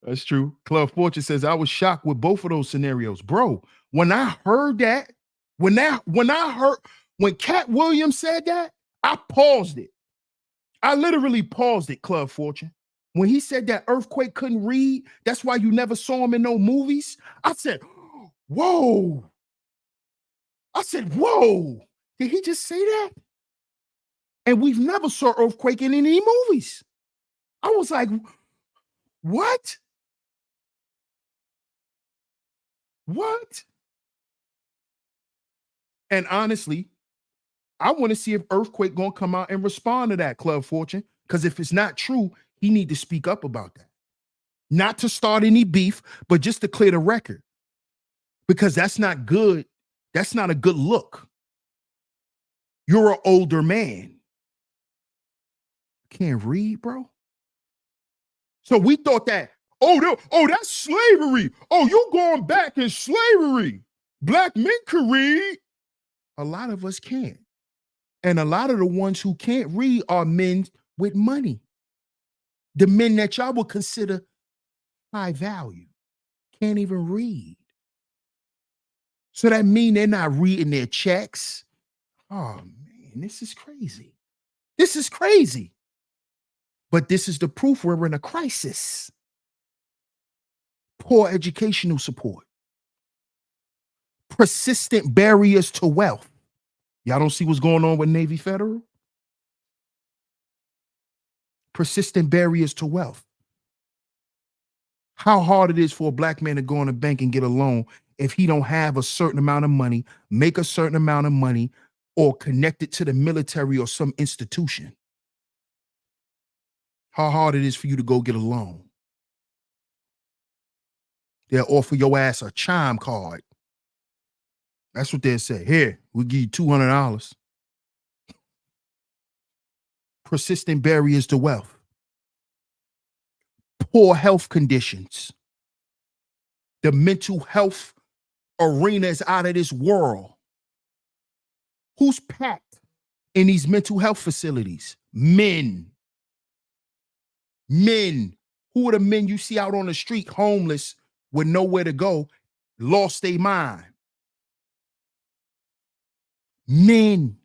That's true. Club Fortune says I was shocked with both of those scenarios, bro. When I heard that, when Cat Williams said that, I paused it. I literally paused it. Club Fortune. When he said that earthquake couldn't read, that's why you never saw him in no movies. I said, "Whoa!" I said, "Whoa!" Did he just say that? And we've never saw earthquake in any movies. I was like, "What? What?" And honestly, I want to see if Earthquake gonna come out and respond to that, Club Fortune. Because if it's not true, he need to speak up about that. Not to start any beef, but just to clear the record. Because that's not good. That's not a good look. You're an older man. Can't read, bro. So we thought that, that's slavery. Oh, you going back in slavery. Black men can read. A lot of us can't. And a lot of the ones who can't read are men with money. The men that y'all would consider high value can't even read. So that mean they're not reading their checks. Oh man, this is crazy. This is crazy. But this is the proof we're in a crisis. Poor educational support. Persistent barriers to wealth. Y'all don't see what's going on with Navy Federal? Persistent barriers to wealth. How hard it is for a black man to go in a bank and get a loan if he don't have a certain amount of money, make a certain amount of money, or connect it to the military or some institution. How hard it is for you to go get a loan. They'll offer your ass a chime card. That's what they'll say. Here, we'll give you $200. Persistent barriers to wealth. Poor health conditions. The mental health arena is out of this world. Who's packed in these mental health facilities? Men. Men. Who are the men you see out on the street homeless with nowhere to go, lost their mind? Men.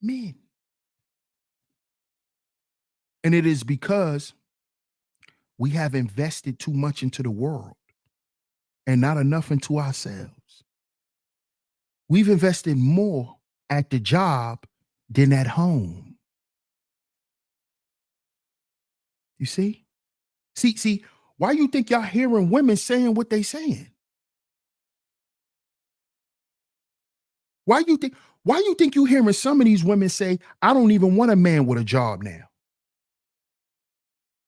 Men. And it is because we have invested too much into the world and not enough into ourselves. We've invested more at the job than at home. You see? See, why you think y'all hearing women saying what they saying? Why you think you hearing some of these women say, I don't even want a man with a job now?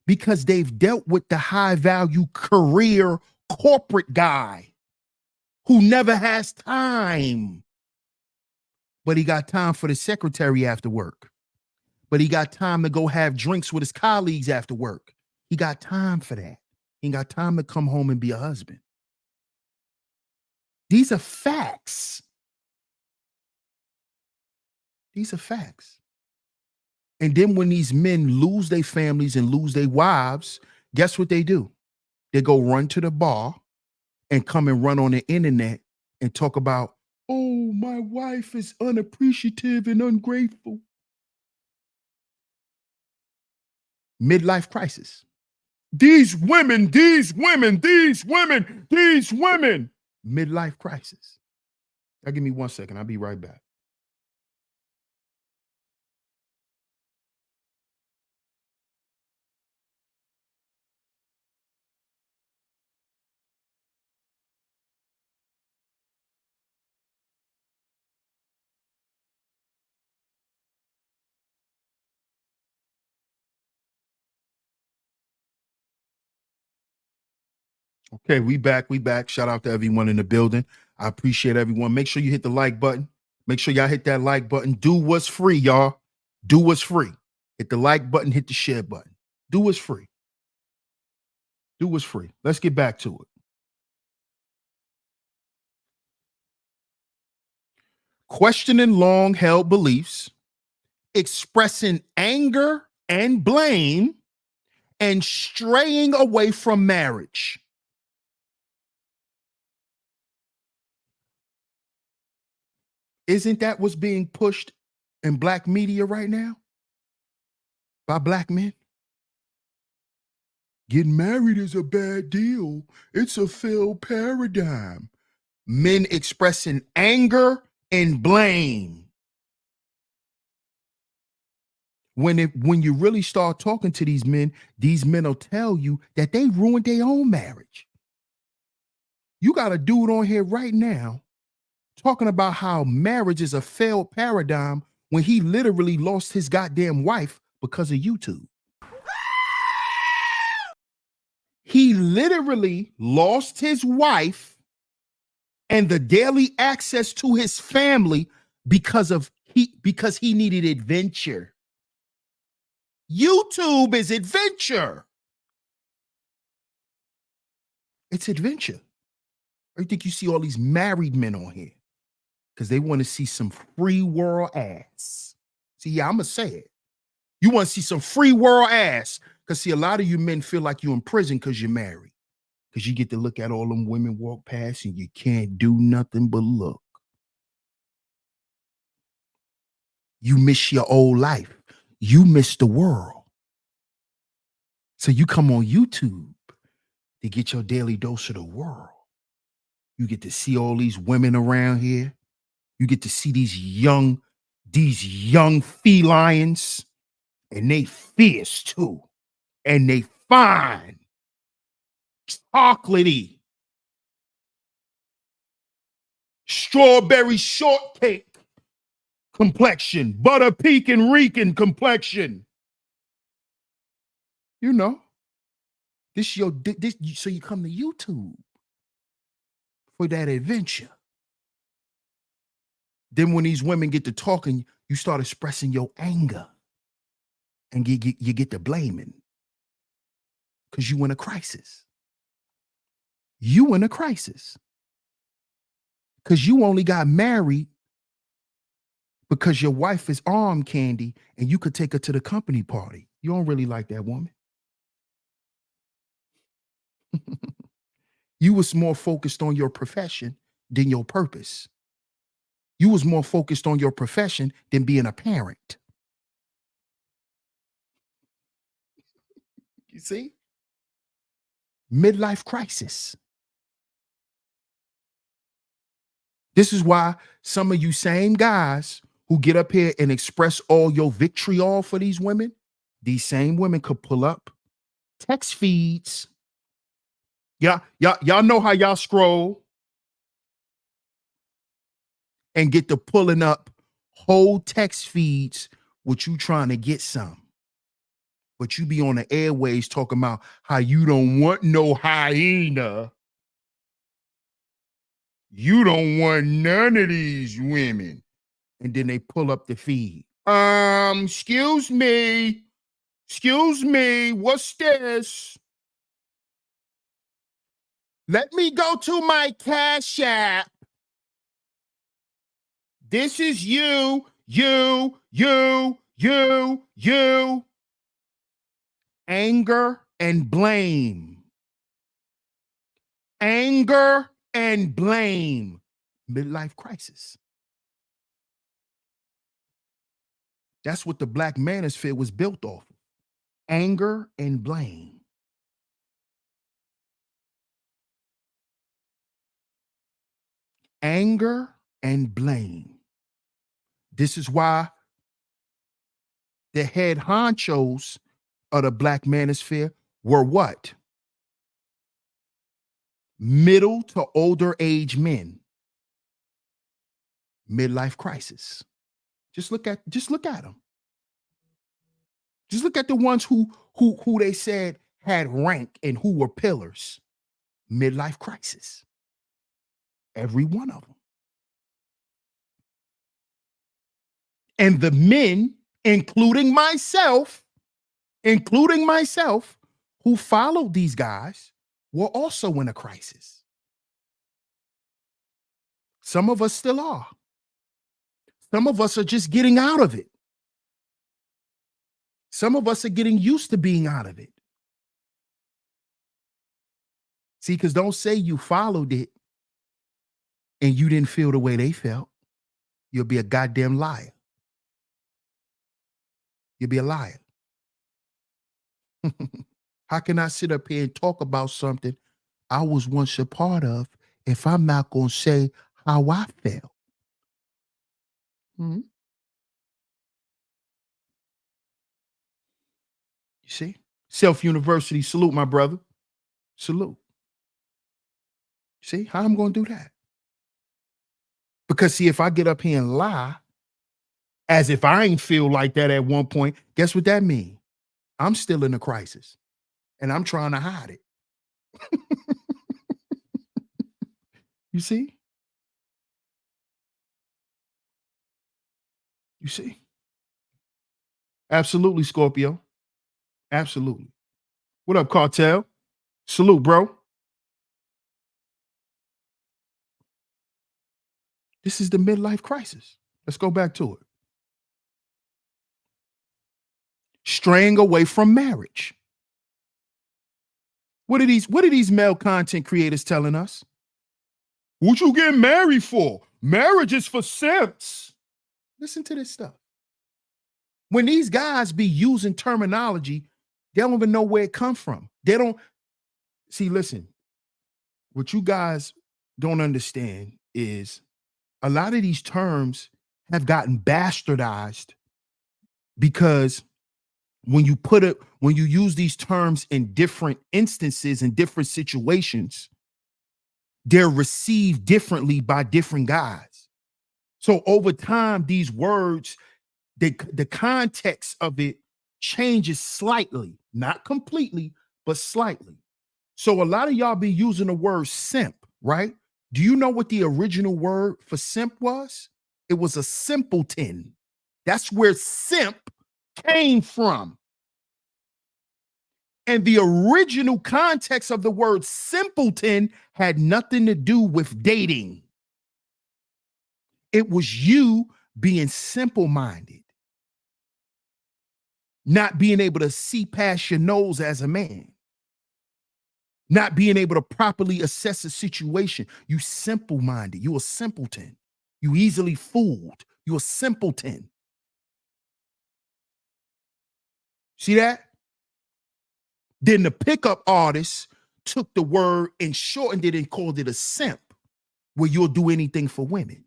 Because they've dealt with the high value career corporate guy who never has time. But he got time for the secretary after work. But he got time to go have drinks with his colleagues after work. He got time for that. He got time to come home and be a husband. These are facts. These are facts. And then when these men lose their families and lose their wives, guess what they do? They go run to the bar and come and run on the internet and talk about, oh, my wife is unappreciative and ungrateful. Midlife crisis. These women. Midlife crisis. Now give me 1 second. I'll be right back. Okay, we back. We back. Shout out to everyone in the building. I appreciate everyone. Make sure you hit the like button. Make sure y'all hit that like button. Do what's free, y'all. Do what's free. Hit the like button, hit the share button. Do what's free. Do what's free. Let's get back to it. Questioning long held beliefs, expressing anger and blame, and straying away from marriage. Isn't that what's being pushed in black media right now by black men? Getting married is a bad deal. It's a failed paradigm. Men expressing anger and blame. When you really start talking to these men will tell you that they ruined their own marriage. You got a dude on here right now talking about how marriage is a failed paradigm when he literally lost his goddamn wife because of YouTube. He literally lost his wife and the daily access to his family because he needed adventure. YouTube is adventure. It's adventure. I think you see all these married men on here because they want to see some free world ass. See, yeah, I'm gonna say it. You want to see some free world ass because see, a lot of you men feel like you're in prison because you're married. Because you get to look at all them women walk past and you can't do nothing but look. You miss your old life. You miss the world. So you come on YouTube to get your daily dose of the world. You get to see all these women around here. You get to see these young felines, and they fierce too. And they fine, chocolatey, strawberry shortcake complexion, butter pecan reeking complexion. You know, so you come to YouTube for that adventure. Then when these women get to talking, you start expressing your anger and you get to blaming because you in a crisis. You in a crisis because you only got married because your wife is arm candy and you could take her to the company party. You don't really like that woman. You was more focused on your profession than your purpose. You was more focused on your profession than being a parent. You see? Midlife crisis. This is why some of you same guys who get up here and express all your vitriol for these women, these same women could pull up text feeds. Y'all know how y'all scroll and get to pulling up whole text feeds with you trying to get some. But you be on the airways talking about how you don't want no hyena. You don't want none of these women. And then they pull up the feed. Excuse me, what's this? Let me go to my Cash App. This is you. Anger and blame. Anger and blame. Midlife crisis. That's what the black manosphere was built off of. Anger and blame. Anger and blame. This is why the head honchos of the black manosphere were what? Middle to older age men. Midlife crisis. Just look at them. Just look at the ones who they said had rank and who were pillars. midlife crisis. Every one of them. And the men, including myself, who followed these guys, were also in a crisis. Some of us still are. Some of us are just getting out of it. Some of us are getting used to being out of it. See, because don't say you followed it and you didn't feel the way they felt. You'll be a goddamn liar. You'll be a liar. How can I sit up here and talk about something I was once a part of if I'm not going to say how I felt? You see? Self-University, salute, my brother. Salute. See how I'm going to do that? Because see, if I get up here and lie as if I ain't feel like that at one point, guess what that means? I'm still in a crisis and I'm trying to hide it. You see? You see? Absolutely, Scorpio. Absolutely. What up, Cartel? Salute, bro. This is the midlife crisis. Let's go back to it. Straying away from marriage. What are these male content creators telling us? What you getting married for? Marriage is for simps. Listen to this stuff. When these guys be using terminology, they don't even know where it comes from. They don't see, listen, what you guys don't understand is a lot of these terms have gotten bastardized because when you use these terms in different instances, in different situations, they're received differently by different guys. So over time, these words, the context of it changes slightly, not completely, but slightly. So a lot of y'all be using the word simp, right? Do you know what the original word for simp was? It was a simpleton. That's where simp came from. And the original context of the word simpleton had nothing to do with dating. It was you being simple-minded, not being able to see past your nose as a man, not being able to properly assess a situation. You simple-minded. You a simpleton. You easily fooled. You a simpleton. See that? Then the pickup artist took the word and shortened it and called it a simp, where you'll do anything for women.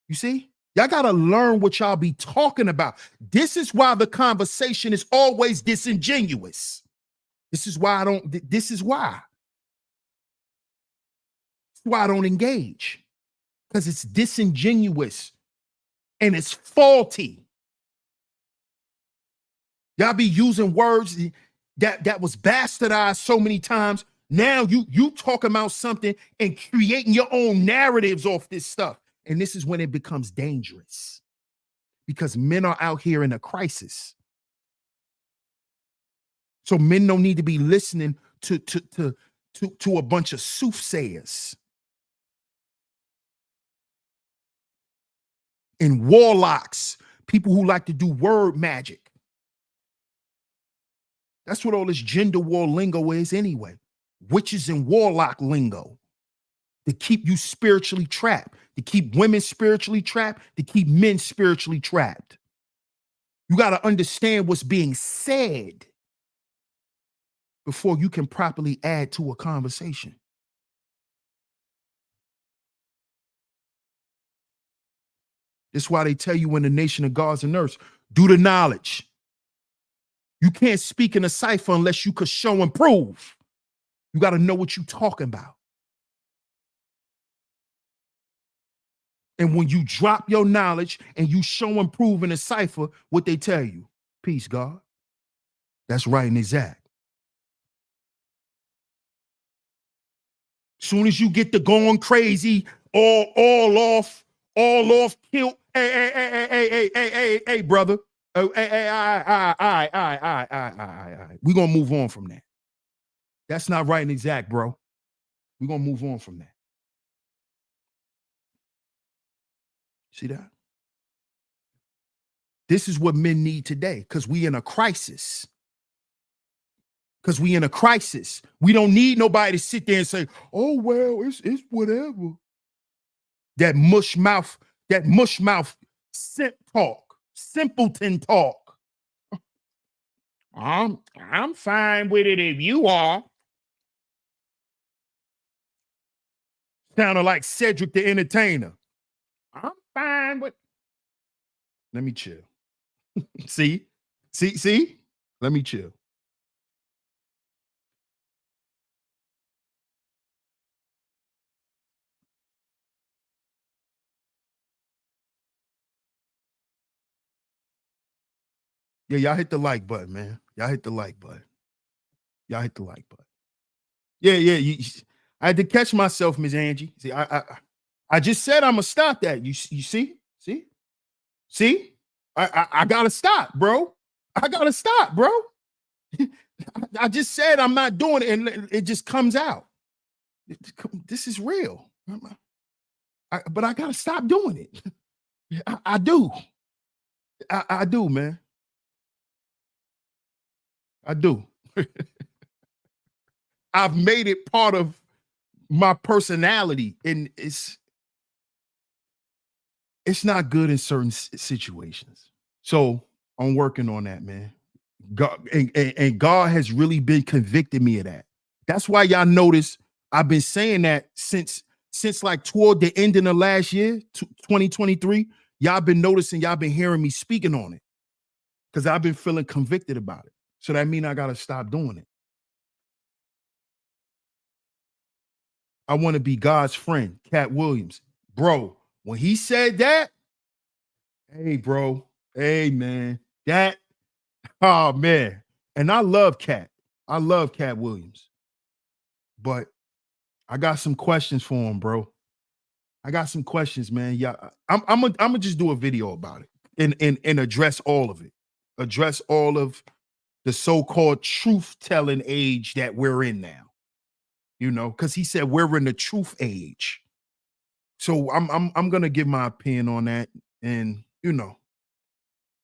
You see? Y'all got to learn what y'all be talking about. This is why the conversation is always disingenuous. This is why I don't, this is why. That's why I don't engage. Because it's disingenuous and it's faulty. Y'all be using words that was bastardized so many times. Now you talking about something and creating your own narratives off this stuff. And this is when it becomes dangerous because men are out here in a crisis. So men don't need to be listening to a bunch of soothsayers and warlocks, people who like to do word magic. That's what all this gender war lingo is anyway. Witches and warlock lingo to keep you spiritually trapped, to keep women spiritually trapped, to keep men spiritually trapped. You got to understand what's being said before you can properly add to a conversation. That's why they tell you in the nation of gods and earths, do the knowledge. You can't speak in a cipher unless you could show and prove. You got to know what you're talking about. And when you drop your knowledge and you show and prove in a cipher, what they tell you, peace, God. That's right and exact. Soon as you get to going crazy, all off, kill. Hey, brother. We're gonna move on from that. That's not right and exact, bro. We're gonna move on from that. See that? This is what men need today, because we in a crisis. We don't need nobody to sit there and say, oh, well, it's whatever. That mush mouth simpleton talk. I'm fine with it if you are. Sounded like Cedric the Entertainer. I'm fine with. Let me chill. See? Let me chill. Yeah, y'all hit the like button, man. Y'all hit the like button. Yeah. I had to catch myself, Miss Angie. See, I just said I'm gonna stop that. You see? I gotta stop, bro. I just said I'm not doing it, and it just comes out. This is real. But I gotta stop doing it. I do. I do, man. I do. I've made it part of my personality, and it's not good in certain situations. So I'm working on that, man. God and God has really been convicting me of that. That's why y'all notice I've been saying that since like toward the end of the last year, 2023. Y'all been noticing, y'all been hearing me speaking on it, because I've been feeling convicted about it. So that means I gotta stop doing it. I want to be God's friend, Cat Williams. Bro, when he said that, hey, bro, hey, man, that, oh, man. And I love Cat. Williams. But I got some questions for him, bro. I got some questions, man. Yeah, I'm gonna just do a video about it and address all of it. Address all of the so-called truth-telling age that we're in now. Because he said we're in the truth age. So I'm gonna give my opinion on that, and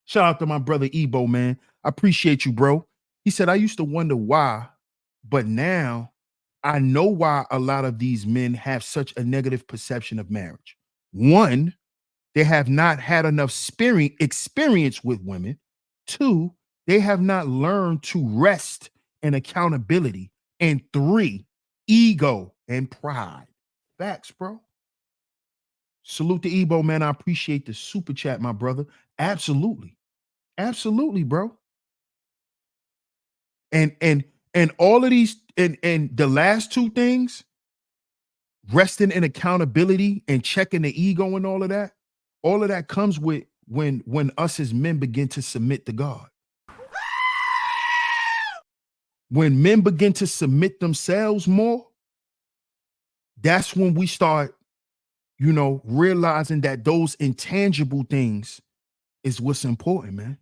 shout out to my brother Ebo, man. I appreciate you, bro. He said I used to wonder why, but now I know why a lot of these men have such a negative perception of marriage. One, they have not had enough experience with women. Two, they have not learned to rest and accountability. And three, ego and pride. Facts, bro. Salute to Ebo, man. I appreciate the super chat, my brother. Absolutely. Absolutely, bro. And all of these, and the last two things, resting in accountability and checking the ego and all of that comes with when us as men begin to submit to God. When men begin to submit themselves more, that's when we start, realizing that those intangible things is what's important, man.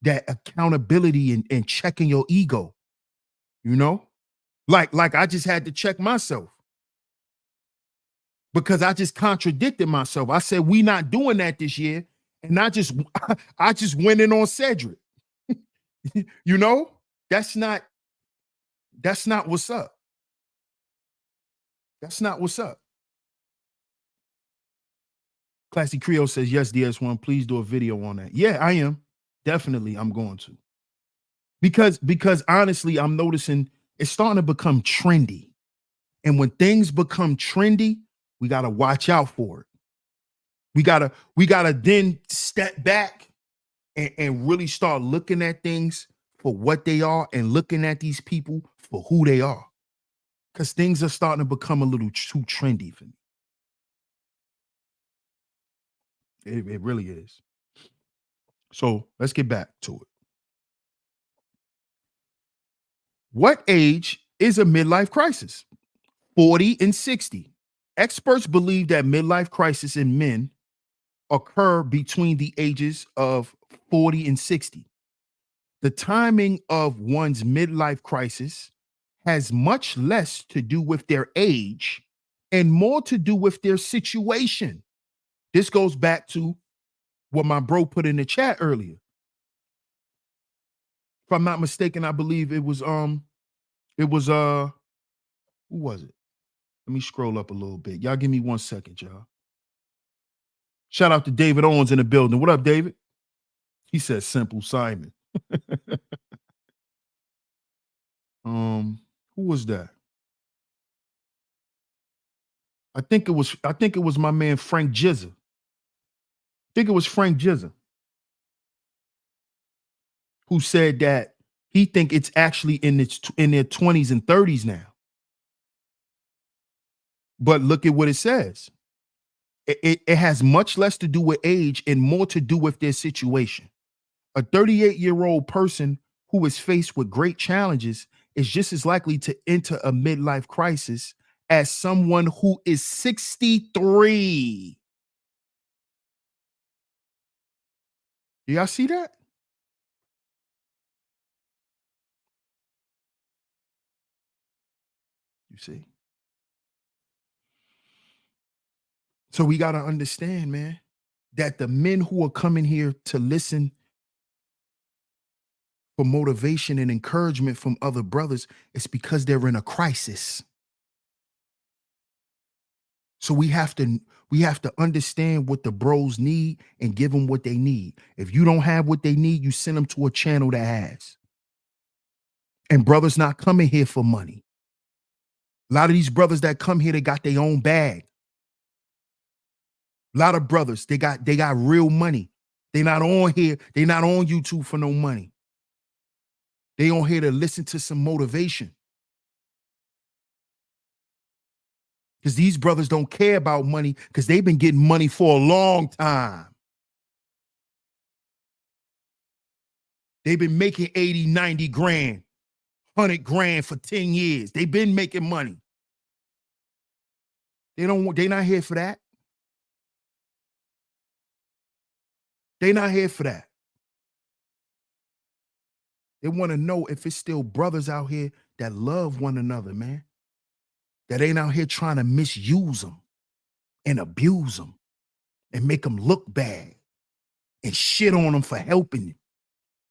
That accountability and checking your ego, like I just had to check myself, because I just contradicted myself. I said we not doing that this year, and I just went in on Cedric. That's not what's up. That's not what's up. Classy Creole says, yes, DS1, please do a video on that. Yeah, I am. Definitely, I'm going to. Because honestly, I'm noticing it's starting to become trendy. And when things become trendy, we got to watch out for it. We gotta then step back and really start looking at things for what they are, and looking at these people for who they are. Because things are starting to become a little too trendy for me. It really is. So let's get back to it. What age is a midlife crisis? 40 and 60. Experts believe that midlife crisis in men occur between the ages of 40 and 60. The timing of one's midlife crisis has much less to do with their age and more to do with their situation. This goes back to what my bro put in the chat earlier. If I'm not mistaken, I believe it was who was it? Let me scroll up a little bit. Y'all give me 1 second, y'all. Shout out to David Owens in the building. What up, David? He said Simple Simon. Who was that? I think it was my man Frank Jizza. I think it was Frank Jizza who said that he think it's actually in their 20s and 30s now. But look at what it says. It has much less to do with age and more to do with their situation. A 38-year-old person who is faced with great challenges is just as likely to enter a midlife crisis as someone who is 63. Do y'all see that? You see? So we got to understand, man, that the men who are coming here to listen for motivation and encouragement from other brothers, it's because they're in a crisis. So we have to understand what the bros need and give them what they need. If you don't have what they need, you send them to a channel that has. And brothers not coming here for money. A lot of these brothers that come here, they got their own bag. A lot of brothers, they got real money. They not on here, they not on YouTube for no money. They on here to listen to some motivation. Because these brothers don't care about money because they've been getting money for a long time. They've been making 80, 90 grand, 100 grand for 10 years. They've been making money. They not here for that. They not here for that. They want to know if it's still brothers out here that love one another, man. That ain't out here trying to misuse them and abuse them and make them look bad and shit on them for helping you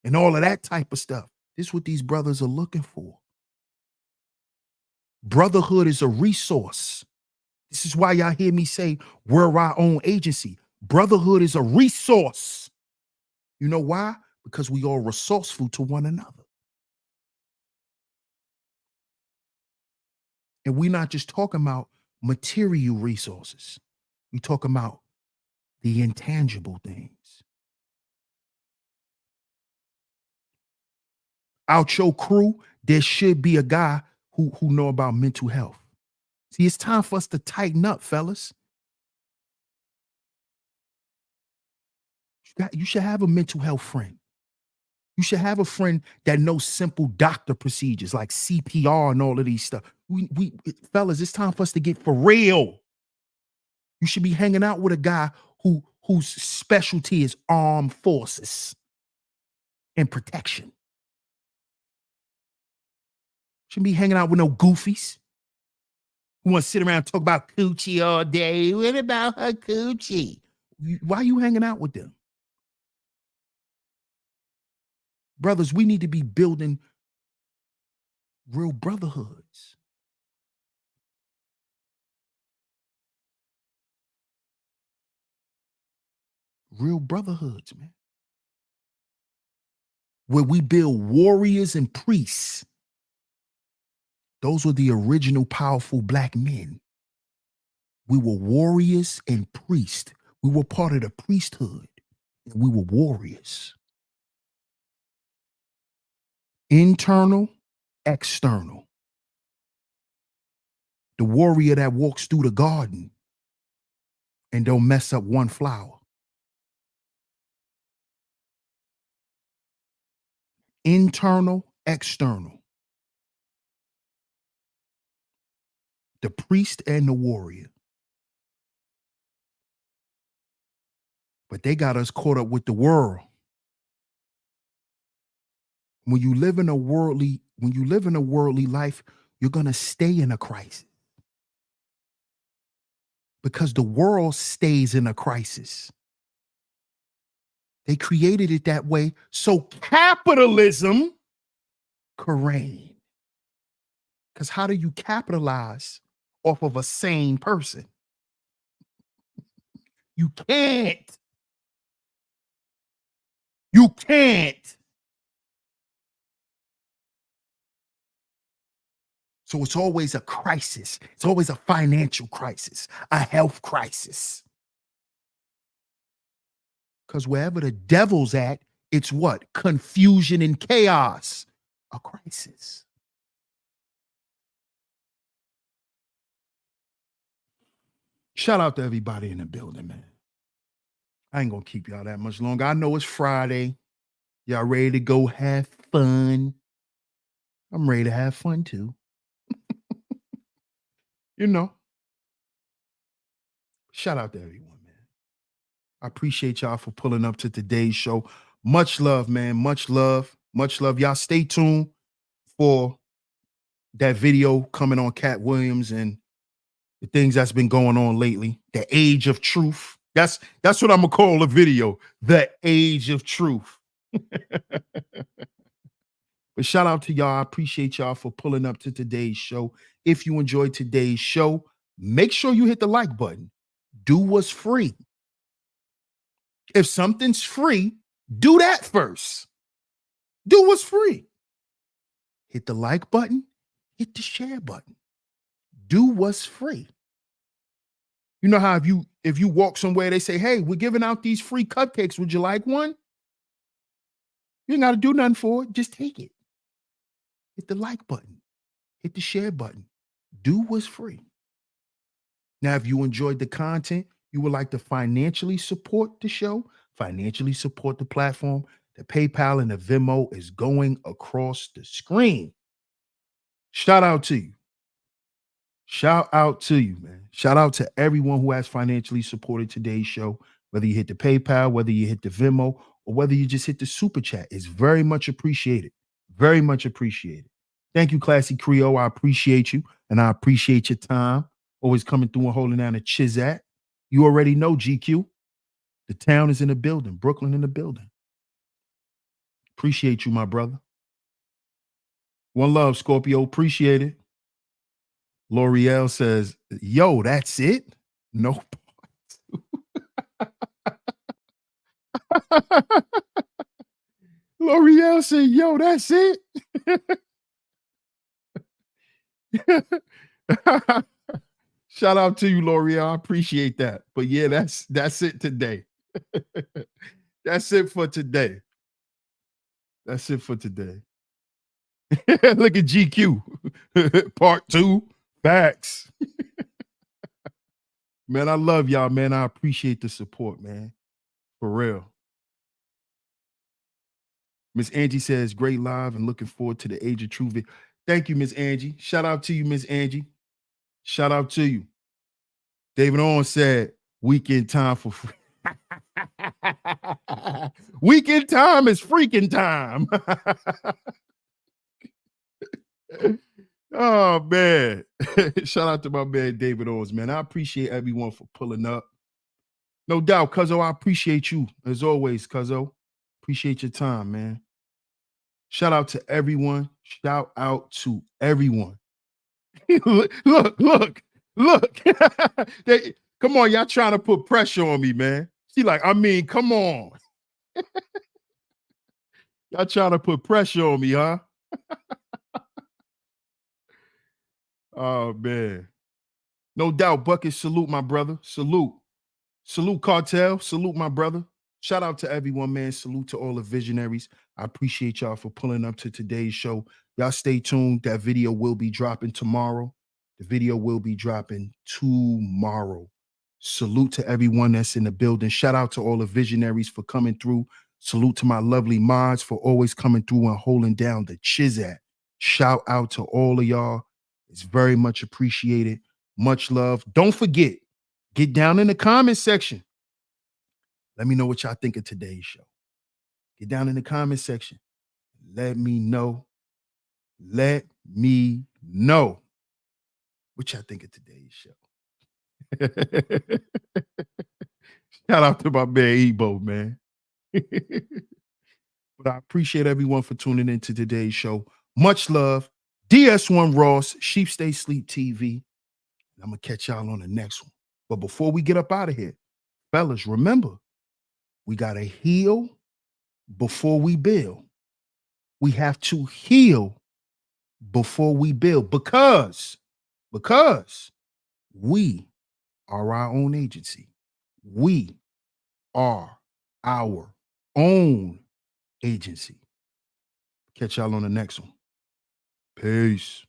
and all of that type of stuff. This is what these brothers are looking for. Brotherhood is a resource. This is why y'all hear me say we're our own agency. Brotherhood is a resource. You know why? Because we are resourceful to one another. And we're not just talking about material resources. We talking about the intangible things. Out your crew, there should be a guy who know about mental health. See, it's time for us to tighten up, fellas. You should have a mental health friend. You should have a friend that knows simple doctor procedures like CPR and all of these stuff. Fellas, it's time for us to get for real. You should be hanging out with a guy whose specialty is armed forces and protection. Shouldn't be hanging out with no goofies who want to sit around and talk about coochie all day. What about her coochie? Why are you hanging out with them? Brothers, we need to be building real brotherhoods. Real brotherhoods, man. Where we build warriors and priests. Those were the original powerful black men. We were warriors and priests. We were part of the priesthood. And we were warriors. Internal, external. The warrior that walks through the garden and don't mess up one flower. Internal, external. The priest and the warrior. But they got us caught up with the world. When you live in a worldly life, you're going to stay in a crisis. Because the world stays in a crisis. They created it that way so capitalism could reign. Because how do you capitalize off of a sane person? You can't. You can't. So it's always a crisis. It's always a financial crisis, a health crisis. Because wherever the devil's at, it's what? Confusion and chaos. A crisis. Shout out to everybody in the building, man. I ain't gonna keep y'all that much longer. I know it's Friday. Y'all ready to go have fun? I'm ready to have fun too. You know. Shout out to everyone, man. I appreciate y'all for pulling up to today's show. Much love, man. Much love. Much love. Y'all stay tuned for that video coming on Cat Williams and the things that's been going on lately. The Age of Truth. That's what I'm gonna call the video. The Age of Truth. But shout out to y'all. I appreciate y'all for pulling up to today's show. If you enjoyed today's show, make sure you hit the like button. Do what's free. If something's free, do that first. Do what's free. Hit the like button. Hit the share button. Do what's free. You know how if you walk somewhere, they say, hey, we're giving out these free cupcakes. Would you like one? You ain't got to do nothing for it. Just take it. Hit the like button. Hit the share button. Do what's free. Now, if you enjoyed the content, you would like to financially support the show, financially support the platform, the PayPal and the Venmo is going across the screen. Shout out to you. Shout out to you, man. Shout out to everyone who has financially supported today's show, whether you hit the PayPal, whether you hit the Venmo, or whether you just hit the super chat. It's very much appreciated. Very much appreciated. Thank you, Classy Creole. I appreciate you, and I appreciate your time. Always coming through and holding down a Chizat. You already know, GQ. The town is in the building. Brooklyn in the building. Appreciate you, my brother. One love, Scorpio. Appreciate it. L'Oreal says, yo, that's it? No. L'Oreal said, yo, that's it? Shout out to you, L'Oreal. I appreciate that. But yeah, that's it today. That's it for today. That's it for today. Look at GQ. Part 2. Facts. Man, I love y'all, man. I appreciate the support, man. For real. Miss Angie says, great live and looking forward to the Age of Truth. Thank you, Miss Angie. Shout out to you, Miss Angie. Shout out to you. David Owen said, weekend time for free. Weekend time is freaking time. Oh, man. Shout out to my man, David Owens, man. I appreciate everyone for pulling up. No doubt, Cuzzo, I appreciate you. As always, Cuzzo. Appreciate your time, man. Shout out to everyone. Shout out to everyone. look. Come on, y'all trying to put pressure on me, man. She like, I mean, come on. Y'all trying to put pressure on me, huh? Oh, man. No doubt, Bucket, salute, my brother. Salute. Salute, Cartel. Salute, my brother. Shout out to everyone, man. Salute to all the visionaries. I appreciate y'all for pulling up to today's show. Y'all stay tuned. That video will be dropping tomorrow. The video will be dropping tomorrow. Salute to everyone that's in the building. Shout out to all the visionaries for coming through. Salute to my lovely mods for always coming through and holding down the Chizat. Shout out to all of y'all. It's very much appreciated. Much love. Don't forget, get down in the comment section. Let me know what y'all think of today's show. Get down in the comment section. Let me know. Let me know what y'all think of today's show. Shout out to my man Ebo, man. But I appreciate everyone for tuning into today's show. Much love. DS1 Ross, Sheep Stay Sleep TV. I'm going to catch y'all on the next one. But before we get up out of here, fellas, remember, we got to heal before we build. We have to heal before we build because we are our own agency. We are our own agency. Catch y'all on the next one. Peace.